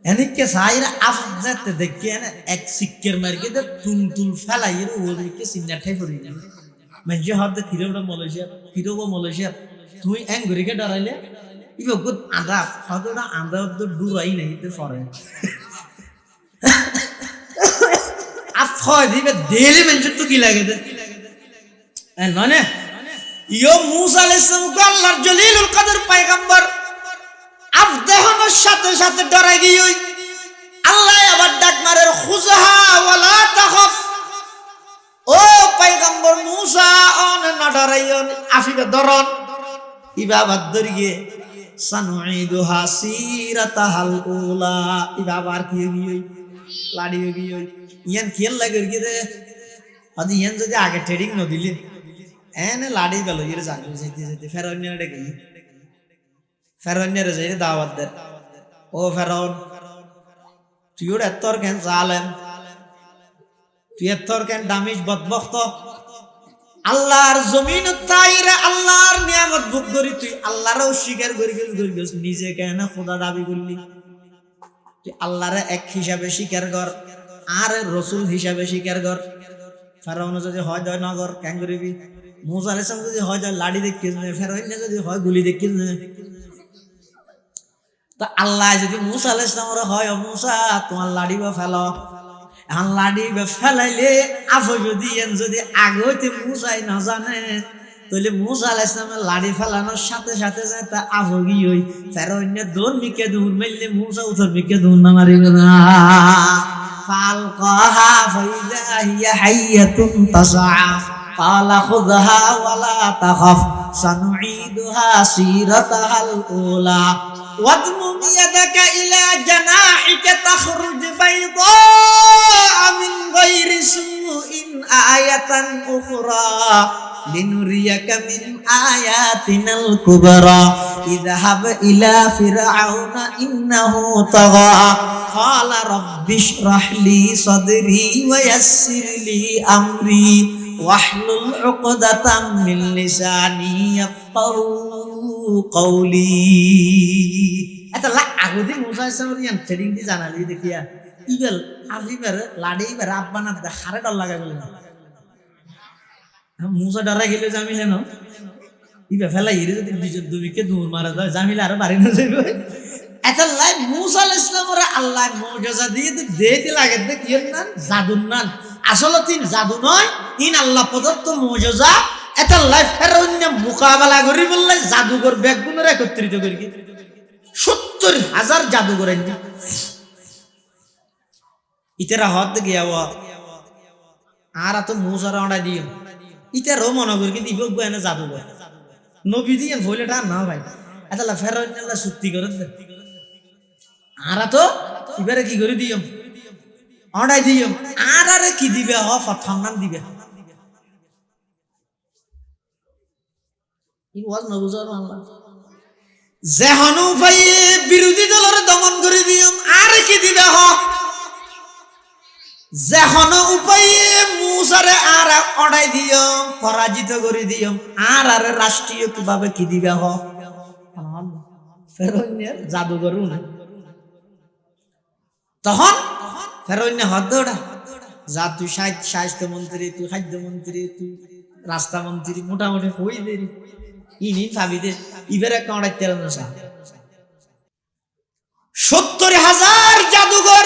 এনিকে সাইরা আফ যেতে দেখে না এক সিক্কের মার্কে দে তুল ফেলাইয়ের ওদিকে সিন্না ঠাই পড়ি না মানে হতে ফিরোটা মালয়েশিয়া তুই এং ঘুরিকে ডরাইলে ইবো গুড আদা হতটা আদা তো ডুরাই নাই তে ফরে আফ হয় দিবে দেলি মেনছে তো কি লাগে দে ননে ইয়ো মূসা আলাইহিস সালাম কো আল্লাহর জলিলুল কদর পয়গম্বর আফ দেহনের সাথে সাথে ডরাই গিয়ে আল্লাহ আবার ডাক মারে খুজহা ওয়ালা তাখাফ ও পয়গম্বর মূসা অন না ডরাইন আফিবে দরন ইবা বাদর গিয়ে সানুইদুহা সিরাতাহাল উলা ইবা আবার কি গিয়ে লাড়ি গিয়ে ইয়ান খেল লাগে গিয়ে আদি ইয়ান যদি আগে ট্রেডিং ন দিলে এনে লাড়ি গেল ইরে জাগু যাইতে ফেরাউনের ডেকে ফেরাউনের যাই দাওয়াত দে ও ফেরাউন তুই ওর এতর কেন জালেম তুই এতর কেন দামিজ বদবখত আল্লাহর জমিন তাইরে আল্লাহর নিয়ামত ভোগ করি তুই আল্লাহর অস্বীকার করি গেছ নিজে কেন খোদা দাবি করলি তুই আল্লাহরে এক হিসাবে স্বীকার কর আর রসুল হিসাবে স্বীকার কর ফেরাউন যদি হয় দয় নগর কেন করিবি মূসা আলাইহিস সালাম যদি হয় লাড়ি দেখিস না ফেরাউন যদি হয় গুলি দেখিস না তো আল্লাহ যদি মূসা আলাইহিস সালামের হয় ও মূসা তোমার লাড়ি বা ফেলো এখন লাড়ি বা ফেলাইলে আফ যদি আগতে মূসাই না জানে তাহলে মূসা আলাইহিস সালামের লাড়ি ফেলানোর সাথে সাথে যায় তা আফগি হই ফেরাউনের দৌড় মিকে দৌড় মারলে মূসা উথর মিকে দৌড় না মারিবে না ফালকাহা ফাইদা হিয়া হাইয়াতুন তাসা قال خذها ولا تخف سنعيدها سيرتها الأولى واضمم يدك إلى جناحك تخرج بيضاء من غير سوء آية أخرى لنريك من آياتنا الكبرى اذهب إلى فرعون إنه طغى قال رب اشرح لي صدري ويسر لي أمري واحلل عقدة من لساني يفقهوا قولي এটা আগদি মূসা আলাইহিস সালাম ইয়ান ট্রেডিং দি জানালি দেখিয়া ইগল আফিবার লাড়ি বার আব্বানা হারে ডর লাগা গেল মূসা ডরা গেল জামিলে না ইবা ফেলা ইরে যদি দুজন দুবিকে দূর মারা যায় জামিলে আর বাড়ি না যাইবে এটা লাই মূসা আলাইহিস সালামের আল্লাহ মুজিজা দিয়ে দেইতে লাগে দে কি না জাদুর না আসলে তিন জাদু নয় ইন আল্লাহ প্রদত্ত মুজিজা এটা লাইফ ফেরাউন মোকাবেলা করি বললে জাদুঘর ব্যাগগুলোর একত্রিত করি 70,000 জাদুঘর আনি ইতেরা হদ গিয়া আর তো মুসারা ওটা দিও ইতেরও মনে করি কিন্তু ইবক বয়ানে জাদুঘর নবী দিয়ে ভইলেটা না ভাই এটা ফেরাউন আল্লাহ সত্যি করে আর তো এবারে কি করে দিও অর্ডাই দিও আর আরে কি দিবে হ প্রথম নাম দিবে ই ওয়াজ নবুজার আল্লাহ যেহনু ভাই বিরোধী দলের দমন করে দিও আর কি দিবে হ যেহনু উপায়ে মুসারে আর অর্ডাই দিও পরাজিত করে দিও আর আরে রাষ্ট্রীয় কিভাবে কি দিবে হ ফেরাউনের জাদুঘর না তখন ফেরাউন হদ্দটা যা তুই স্বাস্থ্য মন্ত্রী তুই খাদ্য মন্ত্রী তুই রাস্তা মন্ত্রী মোটামুটি হই দেরি ইনি ভাবিদের ইবেরে কাঁড়াইতে না 70,000 জাদুঘর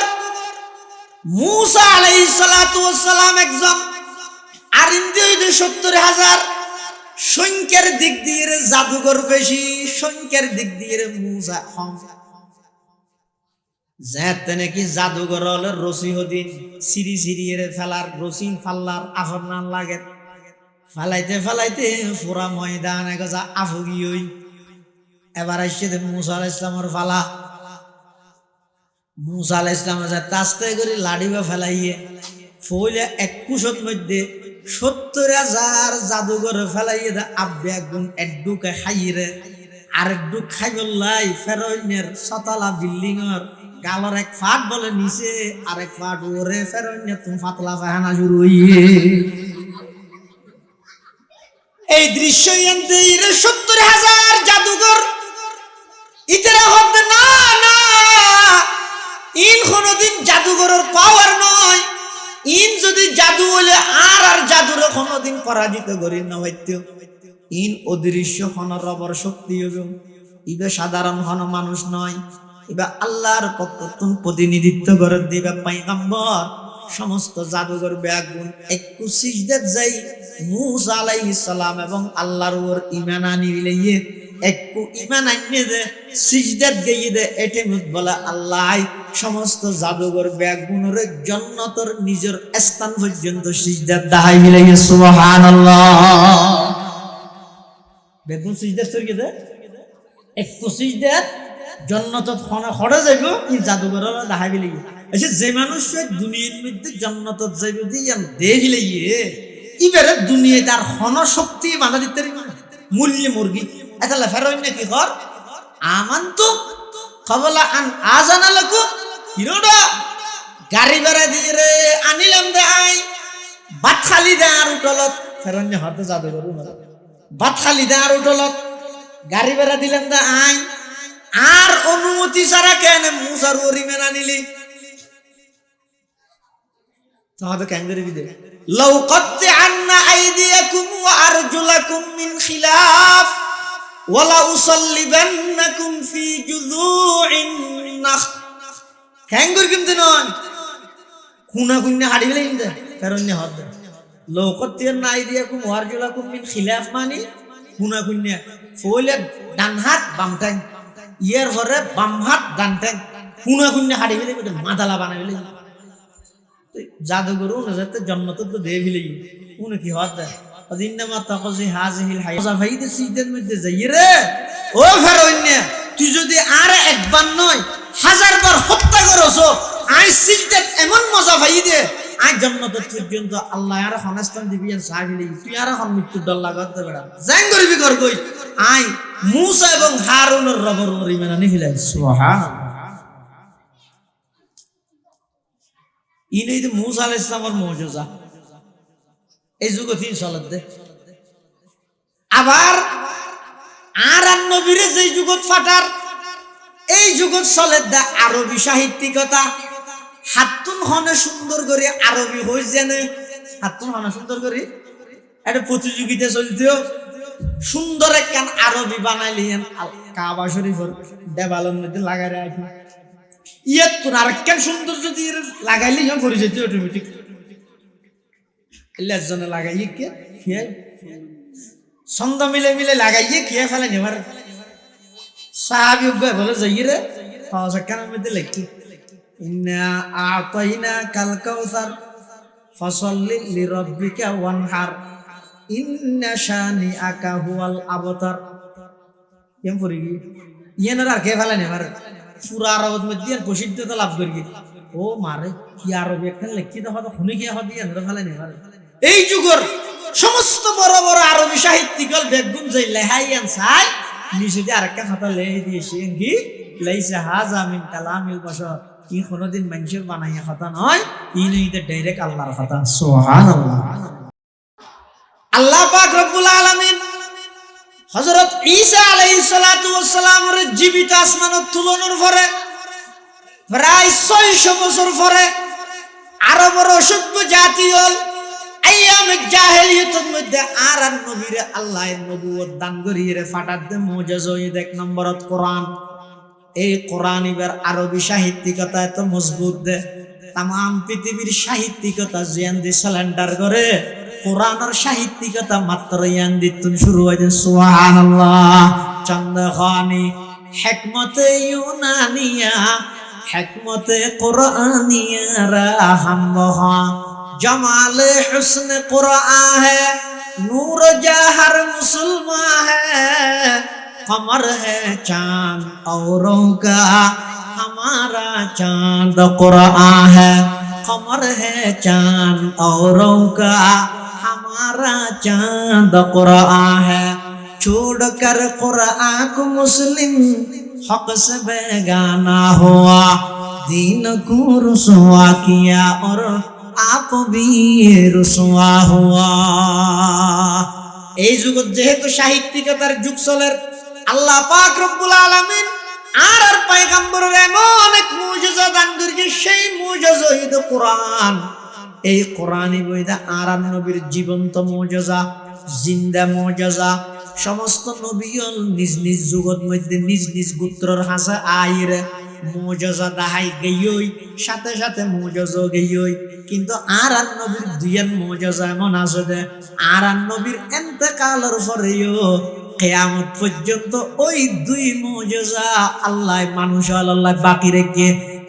মূসা আলাইহিস সালাতু ওয়াস সালাম একজন আর ইন্দি 70,000 সংখ্যার দিক দিয়ে জাদুঘর বেশি সংখ্যার দিক দিয়ে মূসা কম যেতে নাকি জাদুঘর হলে রসি হদিন সিঁড়ি সিঁড়িয়ে ফেলার রসিন ফাল্লার আফর নান লাগে ফেলাইতে ফেলাইতে পুরা ময়দান একজা আফগি হই এবার আসছে মুসা আলাইহিস সালামের ফালা। মুসা আলাইহিস সালাম তাস্তে করে লাড়িবা ফেলাইয়ে ফইলে এক কুশত মধ্যে ৭০,০০০ জাদুঘর ফেলাইয়ে দে আব্বে একগুণ একডুকে খাইরে আরেকডু খাই বললাই ফেরোইনের সতলা বিল্ডিং এর গালর এক ফাট বলে নিচে আরেক ফাট ওরে ফেরোইনের তুমি ফাতলা ফাহানা শুরু হইয়ে এই দৃশ্য এনতে ৭০,০০০ জাদুঘর ইতারা হবে না না ইন কোনদিন জাদুঘরের পাওয়ার নয়। ইন যদি জাদু হলে আর জাদুরে কোনদিন পরাজিত করি না হইতো। ইন অদৃশ্য হন রবর শক্তি হবে। ইবে সাধারণ হন মানুষ নয়, এবার আল্লাহর পক্ষ তুমি প্রতিনিধিত্ব করে দিবে পয়গম্বর। সমস্ত জাদুঘর ব্যাগুন একটু সিজদাত যাই মুসা আলাইহিস সালাম এবং আল্লাহর ওর ঈমান আনিলে একটু ঈমান আনিয়ে দে সিজদাত গিয়ে দে এটে মুত বলা আল্লাহ সমস্ত জাদুঘর ব্যাগুনের জান্নাতের নিজের স্থান পর্যন্ত সিজদাত দাহাই মিলে সুবহানাল্লাহ। বেগুন সিজদাত করে দে একটু সিজদাত জান্নাতত খড়ে যাইব এই জাদুঘরের দাহাই মিলে আচ্ছা যে মানুষ দুনিয়ার মধ্যে জান্নাতত যাইব দিয়ে দেখিলে এবারে দুনিয়া তার হন শক্তি বাধা দিতে মূল্যে মুরগি এতালে ফেরোই না কি কর আমান তো কবলা আন আজানা লাকুম হিরোডা গাড়ি ভাড়া দিয়ে রে আনিলাম দে আই বাত খালি দে আর উঠলত ফেরোই না হতে জাদুঘর বাত খালি দে আর উঠলত গাড়ি ভাড়া দিলাম দে আই আর অনুমতি ছাড়া কেন মুসার ওরি মেনা নিলি তাহলে কেন করে দিবে লাউ কাত্তা'আন্না আইদিয়াকুম ওয়া আরজুলাকুম মিন খিলাফ ওয়া লা উসাল্লিবান্নাকুম ফি জুযু'in নাখ কেন করে কিন্তু নয় খুনা খুন্না হাড়ি গেলে ইন্দা কারণ নে হদ লাউ কাত্তা'আন্না আইদিয়াকুম ওয়া আরজুলাকুম মিন খিলাফ মানে খুনা খুন্না ফলে ডান হাত বাম টাং ইয়ার ঘরে বাম হাত ডান টাং খুনা খুন্না হাড়ি গেলে মাদালা বানাইলে জাদুঘর যাতে জন্নত তো দে ভিলে উনি কি হত অদিনমা তাকজি হাজিহিল হায়াজা ফাইদে সিজদার মধ্যে যাই রে ও ফেরোইনে তুই যদি আর একবার নয় 1000 বার হত্যা করছো আই সিজদাত এমন মজা ফাইদে আই জন্নত পর্যন্ত আল্লাহ আর হনস্তান দিবেন সাহিলি তুই আর হন মৃত্যু ডর লাগাতে বেড়া জান করবি কর কই আই মুসা এবং হারুনের রবর ইমান আনি ফেলাই সুবহানাল্লাহ। ইনি মুসা আলাইহিস সালামের মুজিজা এই যুগ 3 সালত দে আবার আর নবীরে যেই যুগত ফাটার এই যুগত চলে দা আরবি সাহিত্যিকতা হাতুন হনে সুন্দর করে আরবি হই জানে হাতুন হনে সুন্দর করে একটা প্রতিযোগিতা চলতেও সুন্দর একখান আরবি বানাইলেন কাবা শরীফের দেওয়ালের মধ্যে লাগাই রাখি ইয়াত তোর আরেকখান সুন্দর যদি লাগাইলে ইয়া পড়ে যেত অটোমেটিক এলাজনে লাগাইয়ে কে খেয়ে ছন্দ মিলে মিলে লাগাইয়ে খেয়ে ফেলে নেবার সাহাবী বলে যাই রে সেখানের মধ্যে লেখি ইন্না আতাইনা কাল কাউসার ফাসাল্লি লিরাব্বিকা ওয়ানহার ইন্না শানিআকা হুয়াল আবতার এম পড়ি ইয়েনার আর কে ফেলে নেবার পুরা আরবের মধ্যে প্রসিদ্ধতা লাভ করি ও মারে কি আরবি একটা লেখি দেখা তো শুনে কি হদি এনরা ফেলে নেবার এই যুগের সমস্ত বড় বড় আরবি সাহিত্যিকল বেগুন যাই লেহাইয়ান চাই নিচে দিয়ে আরেকটা খাতা লেহে দিয়েছে কি লাইসা হাজা মিন কালামিল বাশার কি কোনদিন মানুষের বানাইয়া কথা নয় ই নইতে ডাইরেক্ট আল্লাহর কথা সুবহানাল্লাহ। আল্লাহ পাক রব্বুল আলামিন হযরত ঈসা আলাইহিস সালাতু ওয়াস সালামের জীবিত আসমানত তুলনার পরে প্রায় 600 বছর পরে আরবের অসভ্য জাতি হল আইয়ামে জাহেলিয়তের মধ্যে আর নবীরে আল্লাহর নবুয়ত দান করিয়ে ফাটাত দে মুজিজা 1 নম্বরত কোরআন। এই কোরআন এবার আরবি সাহিত্যিকতা এত মজবুত দে তাম পৃথিবীর সাহিত্যিকতা জিয়ান দি সিলিন্ডার করে কোরআনের সাহিত্যিকতা মাত্র ইয়ান দিতুন শুরু হইছে সুবহানাল্লাহ। চন্দ্রখানি হিকমতে ইউনানিয়া হিকমতে কুরআনিয়া রাহমহা জমালে হুসনে কুরআন হে নূর জাহর মুসলমান হে कमर है चांद औरों का हमारा चांद कुरान है कमर है चांद औरों का हमारा चांद कुरान है छोड़ कर कुरान को मुस्लिम हक से बेगाना हुआ दीन को रुसवा किया और आप भी रुसवा हुआ এই যুগত যেহেতু সাহিত্যিকতার যুগ চলে আল্লাহ পাক রব্বুল আলামিন আর পয়গম্বরের এমন অনেক মুজিজা দান করেছে সেই মুজিজা হইল কোরআন এই কোরআনই বইদা আর নবীর জীবন্ত মুজিজা জিন্দা মুজিজা সমস্ত নবীল নিজ নিজ যুগত মধ্যে নিজ নিজ গোত্রর হাসা আইরে মুজিজা দাহাই গইয়ই সাথে সাথে মুজিজা গইয়ই কিন্তু আর নবীর দুইয়ান মুজিজা এমন আছে যে আর নবীর ইন্তেকালের পরেও কিয়ামত পর্যন্ত ওই দুই মুজিজা আল্লাহ মানুষ আল্লাহ বাকি রেখে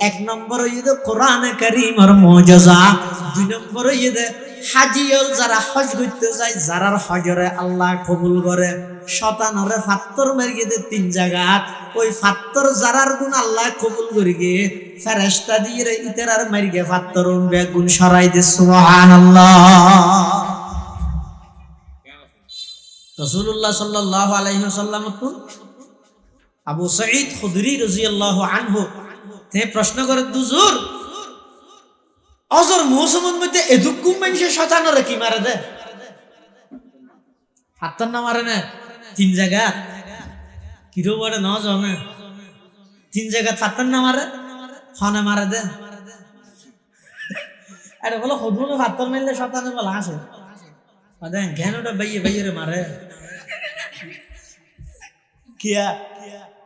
এক নম্বর হইছে কোরআনে কারীমের মুজিজা দুই নম্বর হইছে হাজিয়ল যারা হজ করতে যায় যারার হজরে আল্লাহ কবুল করে শতানরে ফাত্তর মারিয়ে দে তিন জায়গাত ওই ফাত্তর যারার গুণ আল্লাহ কবুল করে গিয়ে ফেরেশতা দিয়ে ইতারার মারিয়ে ফাত্তর গুণ সরাই দে সুবহানাল্লাহ রাসূলুল্লাহ সাল্লাল্লাহু আলাইহি ওয়াসাল্লাম আবু সাঈদ খুদরি রাদিয়াল্লাহু আনহু তে প্রশ্ন করে হুজুর অজর মৌসুমের মধ্যে এদুকুম মানুষে শতানরে কি মারে দে হাতন না মারে না তিন জায়গা কিরো বড় ন জমে তিন জায়গা হাতন না মারে হনে মারে দে আরে বলো খুদুনে হাতন মারলে শতানে বলা আছে আদে জ্ঞানটা বাইয়ে বাইয়ে রে মারে কিয়া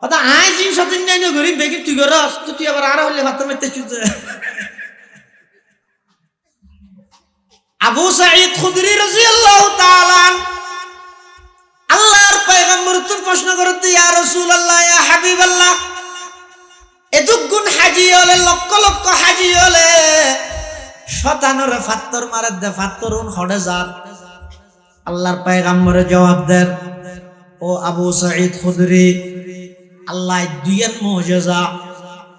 কথা আই জিন শতান নাই না গরিব বেগি তুই গরস তুই আবার আর হলে হাতন মারতে চুতে আবু সাঈদ খুদরি রাদিয়াল্লাহু তাআলা আল্লাহর পয়গম্বর তো প্রশ্ন করতে ইয়া রাসূলুল্লাহ ইয়া হাবিবাল্লাহ এতগুণ হাজি হলে লক্ষ লক্ষ হাজি হলে শতানর ফাত্তর মারে দে ফাত্তরুন হড়ে যার আল্লাহর পয়গম্বর জবাব দেন ও আবু সাঈদ খুদরি আল্লাহ দুইয়ান মুজিজা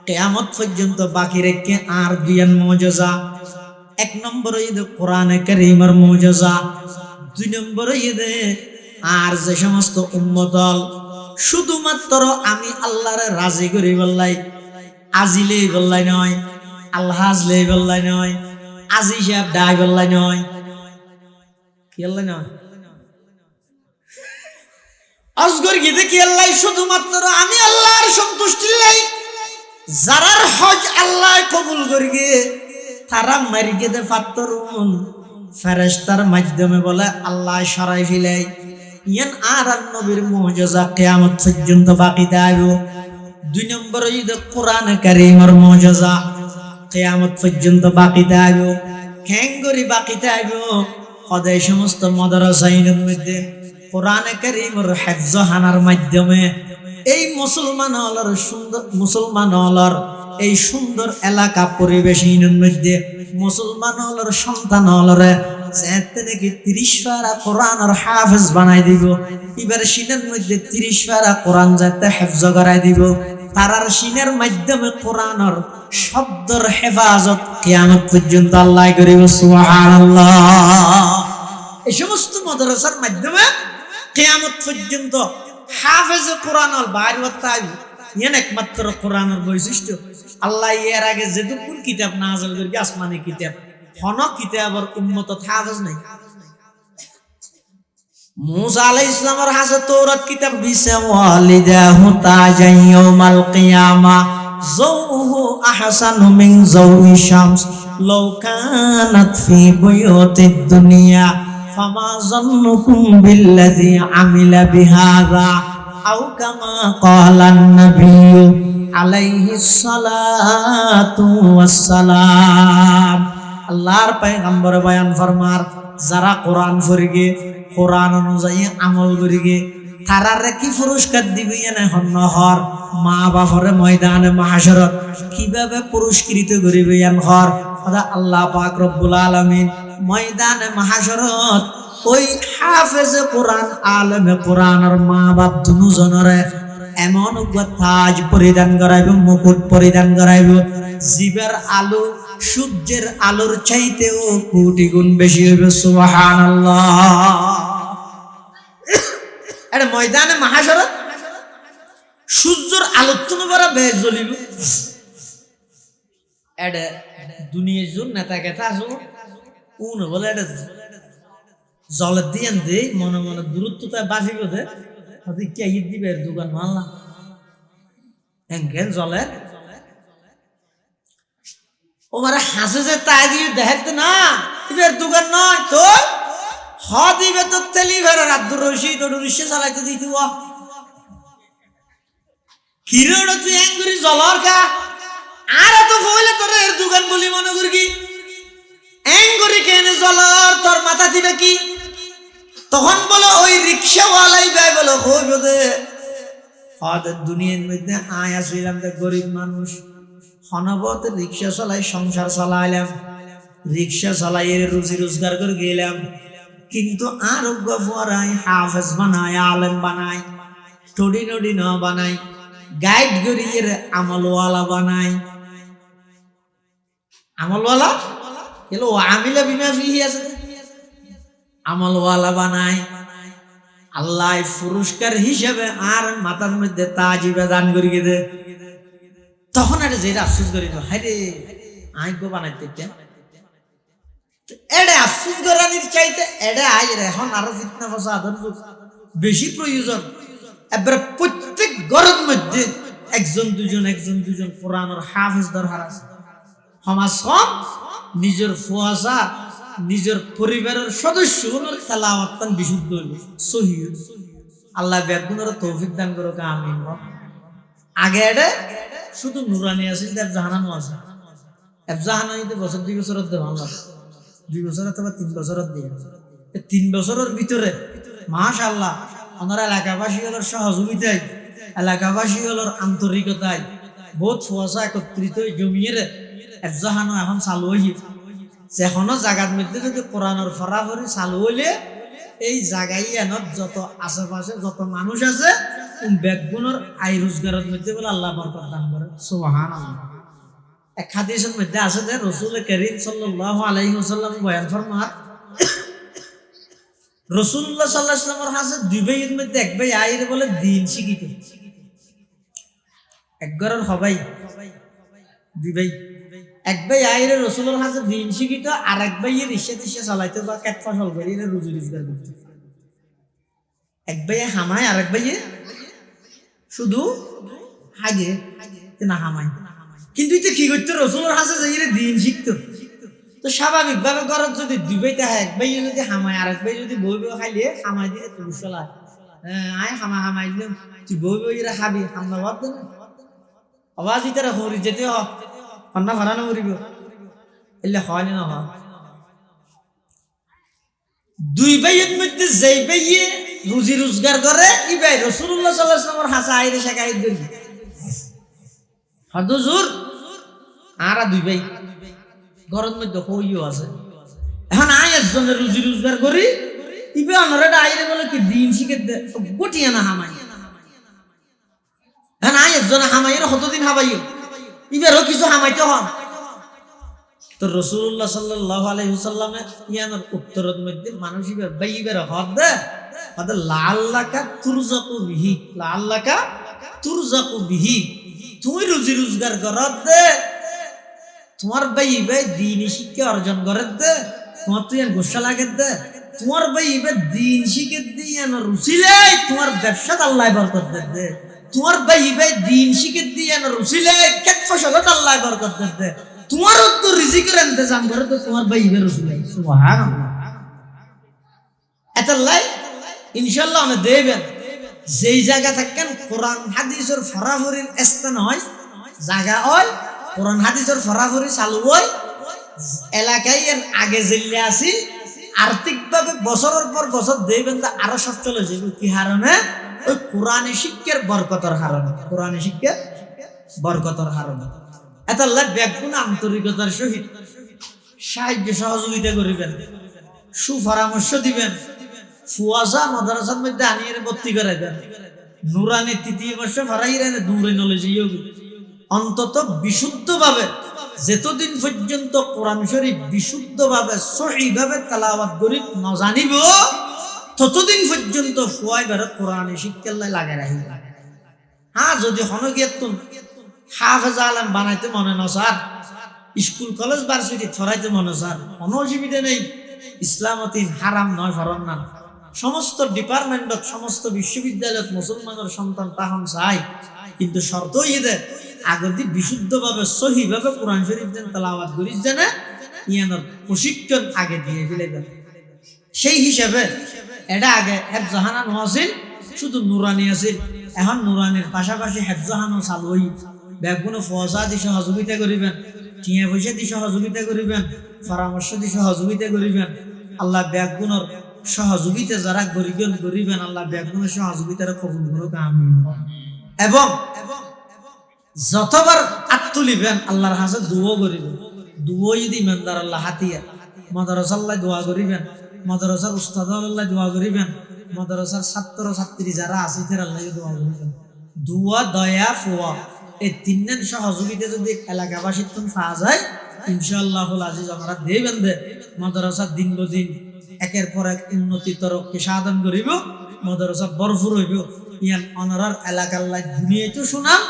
কিয়ামত পর্যন্ত বাকি রেখে আর দুইয়ান মুজিজা এক নম্বর হইছে কোরআনে কারীমের মুজিজা দুই নম্বর হইছে আর যে সমস্ত উম্মতল শুধুমাত্র আমি আল্লাহরে রাজি করি বললাই আজিলেই বললাই নয় আল্লাহ আজলেই বললাই নয় আজি সাহেব ডাই বললাই নয় কি আল্লাহ নয় আজগর গিয়ে কি আল্লাহ শুধুমাত্র আমি আল্লাহর সন্তুষ্টি লাই যারার হজ আল্লাহ কবুল করি গিয়ে তারা মারিয়ে দে ফাত্তরুন ফেরেশতার মাধ্যমে বলে আল্লাহ সরাই ফিলাই ইয়ান আর নবীর মুজিজা কিয়ামত পর্যন্ত বাকি থাকবে দুই নম্বর হইছে কোরআনে কারীমের মুজিজা কিয়ামত পর্যন্ত বাকি থাকবে কেঙ্গরি বাকি থাকবে খোদাই সমস্ত মাদ্রাসাইনের মধ্যে কোরআনে কারীমের হিফজ হানার মাধ্যমে এই মুসলমানদের এই সুন্দর এলাকা পরিবেশের মধ্যে মুসলমানদের সন্তানরে যেতে নাকি 30 পারা কোরআনের হাফেজ বানাই দিব এবার সিনের মধ্যে 30 পারা কোরআন যাতে হিফজ করাই দিব তারার সিনের মাধ্যমে কোরআনের শব্দের হেফাজত কিয়ামত পর্যন্ত আল্লাহ করিব সুবহানাল্লাহ এই সমস্ত মাদ্রাসার মাধ্যমে কিয়ামত পর্যন্ত হাফেজ কোরআনের বাইরে তাই ইয়ান একমাত্র কোরআনের বৈশিষ্ট্য আল্লাহ এর আগে যেটুকু কিতাব নাযিল করি আসমানি কিতাব হন কিতাবের উম্মত হাফেজ নাই मूसा अलैहिस्सलाम और हाज़ तौरात किताब बिसे वालिदाहु ताजन यौमल क़ियामा ज़ौहु अहसनु मिन ज़ौइ शम्स लौ कानत फ़ी बुयूतिद दुनिया फमा ज़न्नुकुम बिल्लज़ी अमिला बिहाज़ा औ कमा क़ाला नबिय्यु अलैहिस्सलातु वस्सलाम अल्लाहर पैगम्बर बयान फरमार যারা কোরআন পড়িগে কোরআন অনুযায়ী আমল করিগে তারারে কি পুরস্কার দিবে না হর মা বাপরে ময়দানে মাহশরত কিভাবে পুরস্কৃত করিবে হর খোদা আল্লাহ পাক রব্বুল আলামিন ময়দানে মাহশরত ওই হাফেজে কোরআন আলেমে কোরআনের মা বাপ দুজনরে এমন তাজ পরিধান করাইব, মুকুট পরিধান করাইব, জিবের আলো সূর্যের আলোর চাইতেও কোটি গুণ বেশি হইবে। সুবহানাল্লাহ। এটা ময়দানে মাহাশরত সূর্যের আলোর তুনো বড় বেশ জ্বলিব। এটা দুনিয়ার জন্য নেতা কেতা আসো কোন বলে এটা জলের দিয়ে দে মনে মনে দূরত্বতা বাঁচিব দে কে ঈদ দিবে দোকান মানলাম এঙ্গেল জলের ও মারা হাসে যে তাই দিয়ে দেখতে না ইবের দোকান নয় তো হ দিবে তো তেলি ভেড়া আব্দুর রশিদ ওর রিক্সা চালাইতে দিতে হিরোটা তুই এঙ্গুরি জলর কা আর তো বলে তোর এর দোকান বলি মনে করি কি এঙ্গুরি কেনে জলর তোর মাথা দিবে কি তখন বলো ওই রিক্সাওয়ালাই গায় বলো হইব দে হয়তো দুনিয়ার মধ্যে আয় আসিলাম তো গরিব মানুষ হনবত রিক্সা চালাই সংসার চালাইলাম রিক্সা চালাই রুজি রোজগার করে গেলাম কিন্তু আরোগ্য পড়াই হাফেজ বানায় আলেম বানায় টডি নডি ন বানাই গাইড করিয়ে আমলওয়ালা বানাই আমলওয়ালা এলো আমিলা বিমা ফিহি আছে আমলওয়ালা বানাই আল্লাহ পুরস্কার হিসেবে আর মাথার মধ্যে তাজিবে দান করিয়ে দে তখন এটা যেটা আফসোস করি হাই রে আইগো বানাইতে এডে আফসোস করানির চাইতে এডে আই রে এখন আরো ফিতনা ফাসাদের বেশি প্রয়োজন এবার প্রত্যেক ঘরের মধ্যে একজন দুজন কোরআনের হাফেজ দরকার আছে সমাজ সব নিজের ফুয়াশা নিজের পরিবারের সদস্য তেলাওয়াত বিশুদ্ধ সহিহ আল্লাহ বেগুনের তৌফিক দান করুক আমিন। আগে এটা শুধু নুরানি আছে জাহানানো আছে জাহানানিতে বছর 2 বছর দে ভালো 2 বছর অথবা 3 বছর দিয়ে 3 বছরের ভিতরে মাশাআল্লাহ ওনারা এলাকাবাসী হলোর সহযোগিতায় এলাকাবাসী হলোর আন্তরিকতায় বহুত ফুয়াশা একত্রিত জমিয়ে জাহানো এখন চালু হয়ে যেখনো জায়গার মধ্যে যদি কোরআনের ফরাফরি চালু হইলে এই জায়গায় এনত যত আশেপাশে যত মানুষ আছে বেগুনের আয় রোজগারের মধ্যে বলে আল্লাহ বরকত দান করে। সুবহানাল্লাহ। এক হাদিসের মধ্যে আছে যে রাসূল কারীম সাল্লাল্লাহু আলাইহি ওয়াসাল্লাম বয়ান ফরমান রাসূলুল্লাহ সাল্লাল্লাহু আলাইহি ওয়াসাল্লামের কাছে দুই ভাইয়ের মধ্যে এক ভাই আইরে বলে দিন শিখিত এক ঘরের হবাই দুই ভাই এক ভাই আইরে রাসূলের কাছে দিন শিখিত আর এক ভাই রিকশা টিকশা চালাইতে বা কাট ফসল করে রুজি রোজগার করতে এক ভাই হামায় আর এক ভাই শুধু হাগে না হামায় কিন্তু এটা কি করতে রাসূলের কাছে যাইরে দিন শিখতো তো স্বাভাবিক ভাবে ঘরত যদি দুই ভাই থাকে এক ভাই যদি হামায় আর এক ভাই যদি বই বই খাইলে হামায় দিয়ে তো মুশলা আয় হামাই দিলাম তুই বই বই খাবি হামলা বাদ দে আওয়াজ ইতারা হরি যেতে হ অন্য ভাড়ানো মরিব এলে হয় না হয় দুই ভাইয়ের মধ্যে যেই ভাইয়ে রুজি রোজগার করে ই ভাই রাসূলুল্লাহ সাল্লাল্লাহু আলাইহি ওয়াসাল্লামের হাসা আইরে শাকায়েত করি হুজুর আর দুই ভাই ঘরের মধ্যে হইও আছে এখন আই একজনের রুজি রোজগার করি ইবে অন্যরা আইরে বলে কি দিন শিখে গটিয়া না হামাই এখন আই একজন হামাইয়ের কতদিন হাবাইও ইবেরও কিছু হামাইতে হন তো রাসূলুল্লাহ সাল্লাল্লাহু আলাইহি ওয়াসাল্লামে ইয়ানোর উত্তরের মধ্যে মানুষ ইবে বাইবের হদ দে হদ লাআল্লাকা তুরজাকু বিহি লাআল্লাকা তুরজাকু বিহি তুই রুজি রোজগার করত দে তোমার বাইবে দিন শিক্ষা অর্জন করে দে তোমার তুই গোসা লাগে দে তোমার বাইবে দিন শিখে দিয়ে না রুসিলে তোমার ব্যবসা আল্লাহ বরকত দে তোমার বাইবে দিন শিখে দিয়ে না রুসিলে কেত ফসলত আল্লাহ বরকত দে তোমার তো রিজিকের ইন্তজাম করে তো তোমার বাইবে রুসিলে সুবহানাল্লাহ এতলাই ইনশাআল্লাহ আমরা দেবেন যেই জায়গা থাকেন কোরআন হাদিসের ফরাফরির স্থান হয় জায়গা হয় কোরআন হাদিসের ফরাফরি চালু হয় এলাকায় আগে জেলে আসি আর্থিকভাবে বছরের পর বছর দেবেন তা আরো সব চলে যাবে কি হারণে ওই কোরআনে শিক্ষার বরকতর হারণে কোরআনে শিক্ষার বরকতর হারণে এত ব্যাগুণ আন্তরিকতার সহিত সাহায্য সহযোগিতা করিবেন সুপরামর্শ দিবেন ফুয়াশা মাদ্রাসার মধ্যে আনিয়ে ভর্তি করাই দেন নুরানি তৃতীয় বর্ষ ফারাই রে দূরে নলেজ অন্তত বিশুদ্ধভাবে যতদিন পর্যন্ত কোরআন শরীফ বিশুদ্ধভাবে সহিভাবে তেলাওয়াত করি ন জানিব ততদিন পর্যন্ত ফুয়াই বেরো কোরআনে শিক্ষাল্লাই লাগে রাখি হ্যাঁ যদি হনগিয়াতুন হাফেজ আলেম বানাইতে মনে ন স্যার স্কুল কলেজ ভার্সিটি ছড়াইতে মনে স্যার কোনো অসুবিধা নেই ইসলামতিন হারাম নয় ফরম না সমস্ত ডিপার্টমেন্টত সমস্ত বিশ্ববিদ্যালয়ত মুসলমানের সন্তান তাহন চাই কিন্তু শর্ত ইয়ে আগদি বিশুদ্ধভাবে সহিভাবে কোরআন শরীফ যেন তেলাওয়াত করি জানে ইয়ানোর প্রশিক্ষণ আগে দিয়ে ফেলে দেন সেই হিসাবে এটা আগে হেফজাহানা নছিল শুধু নুরানি আছিল এখন নুরানির পাশাপাশি হেফজাহানও চালুই ব্যাগুনো ফজা দি সহযোগিতা করিবেন টিয়া পয়সা দি সহযোগিতা করিবেন পরামর্শ দি সহযোগিতা করিবেন আল্লাহ ব্যাগুনোর সহযোগিতা যারা করিবেন আল্লাহ ব্যাগুনোর সহযোগিতার কবুল করুক আমিন এবং যতবার আত্মলিবেন আল্লাহর কাছে দোয়া করিবেন দোয়া যদি ইমানদার আল্লাহ হাতিয়া মাদ্রাসাল্লাহ দোয়া করিবেন মাদ্রাসার উস্তাদ আল্লাহ দোয়া করিবেন মাদ্রাসার ছাত্র ছাত্রী যারা আছে তারা আল্লাহ দোয়া করিবেন দোয়া দয়া ফোয়া এই তিনজন সহযোগিতা যদি এলাকাবাসীর তুমি পাওয়া যায় ইনশাআল্লাহুল আজিজ আমরা দেবেন দে মাদ্রাসার দিন দিন একের পর এক উন্নতি তরফকে সাধন করিব মাদ্রাসা ভরপুর হইব ইয়ান অনারার এলাকার লাই দুনিয়াতে শোনাম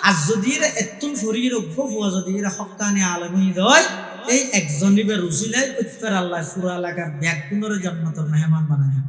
আর যদি এরা এতুল ফরির ফুয়া যদি এরা হক্কানি আলমী দেয় এই একজনই রুসিলাই উৎফের আল্লাহ পুরা এলাকার ব্যাগ পুনরে জান্নাতের মেহমান বানায়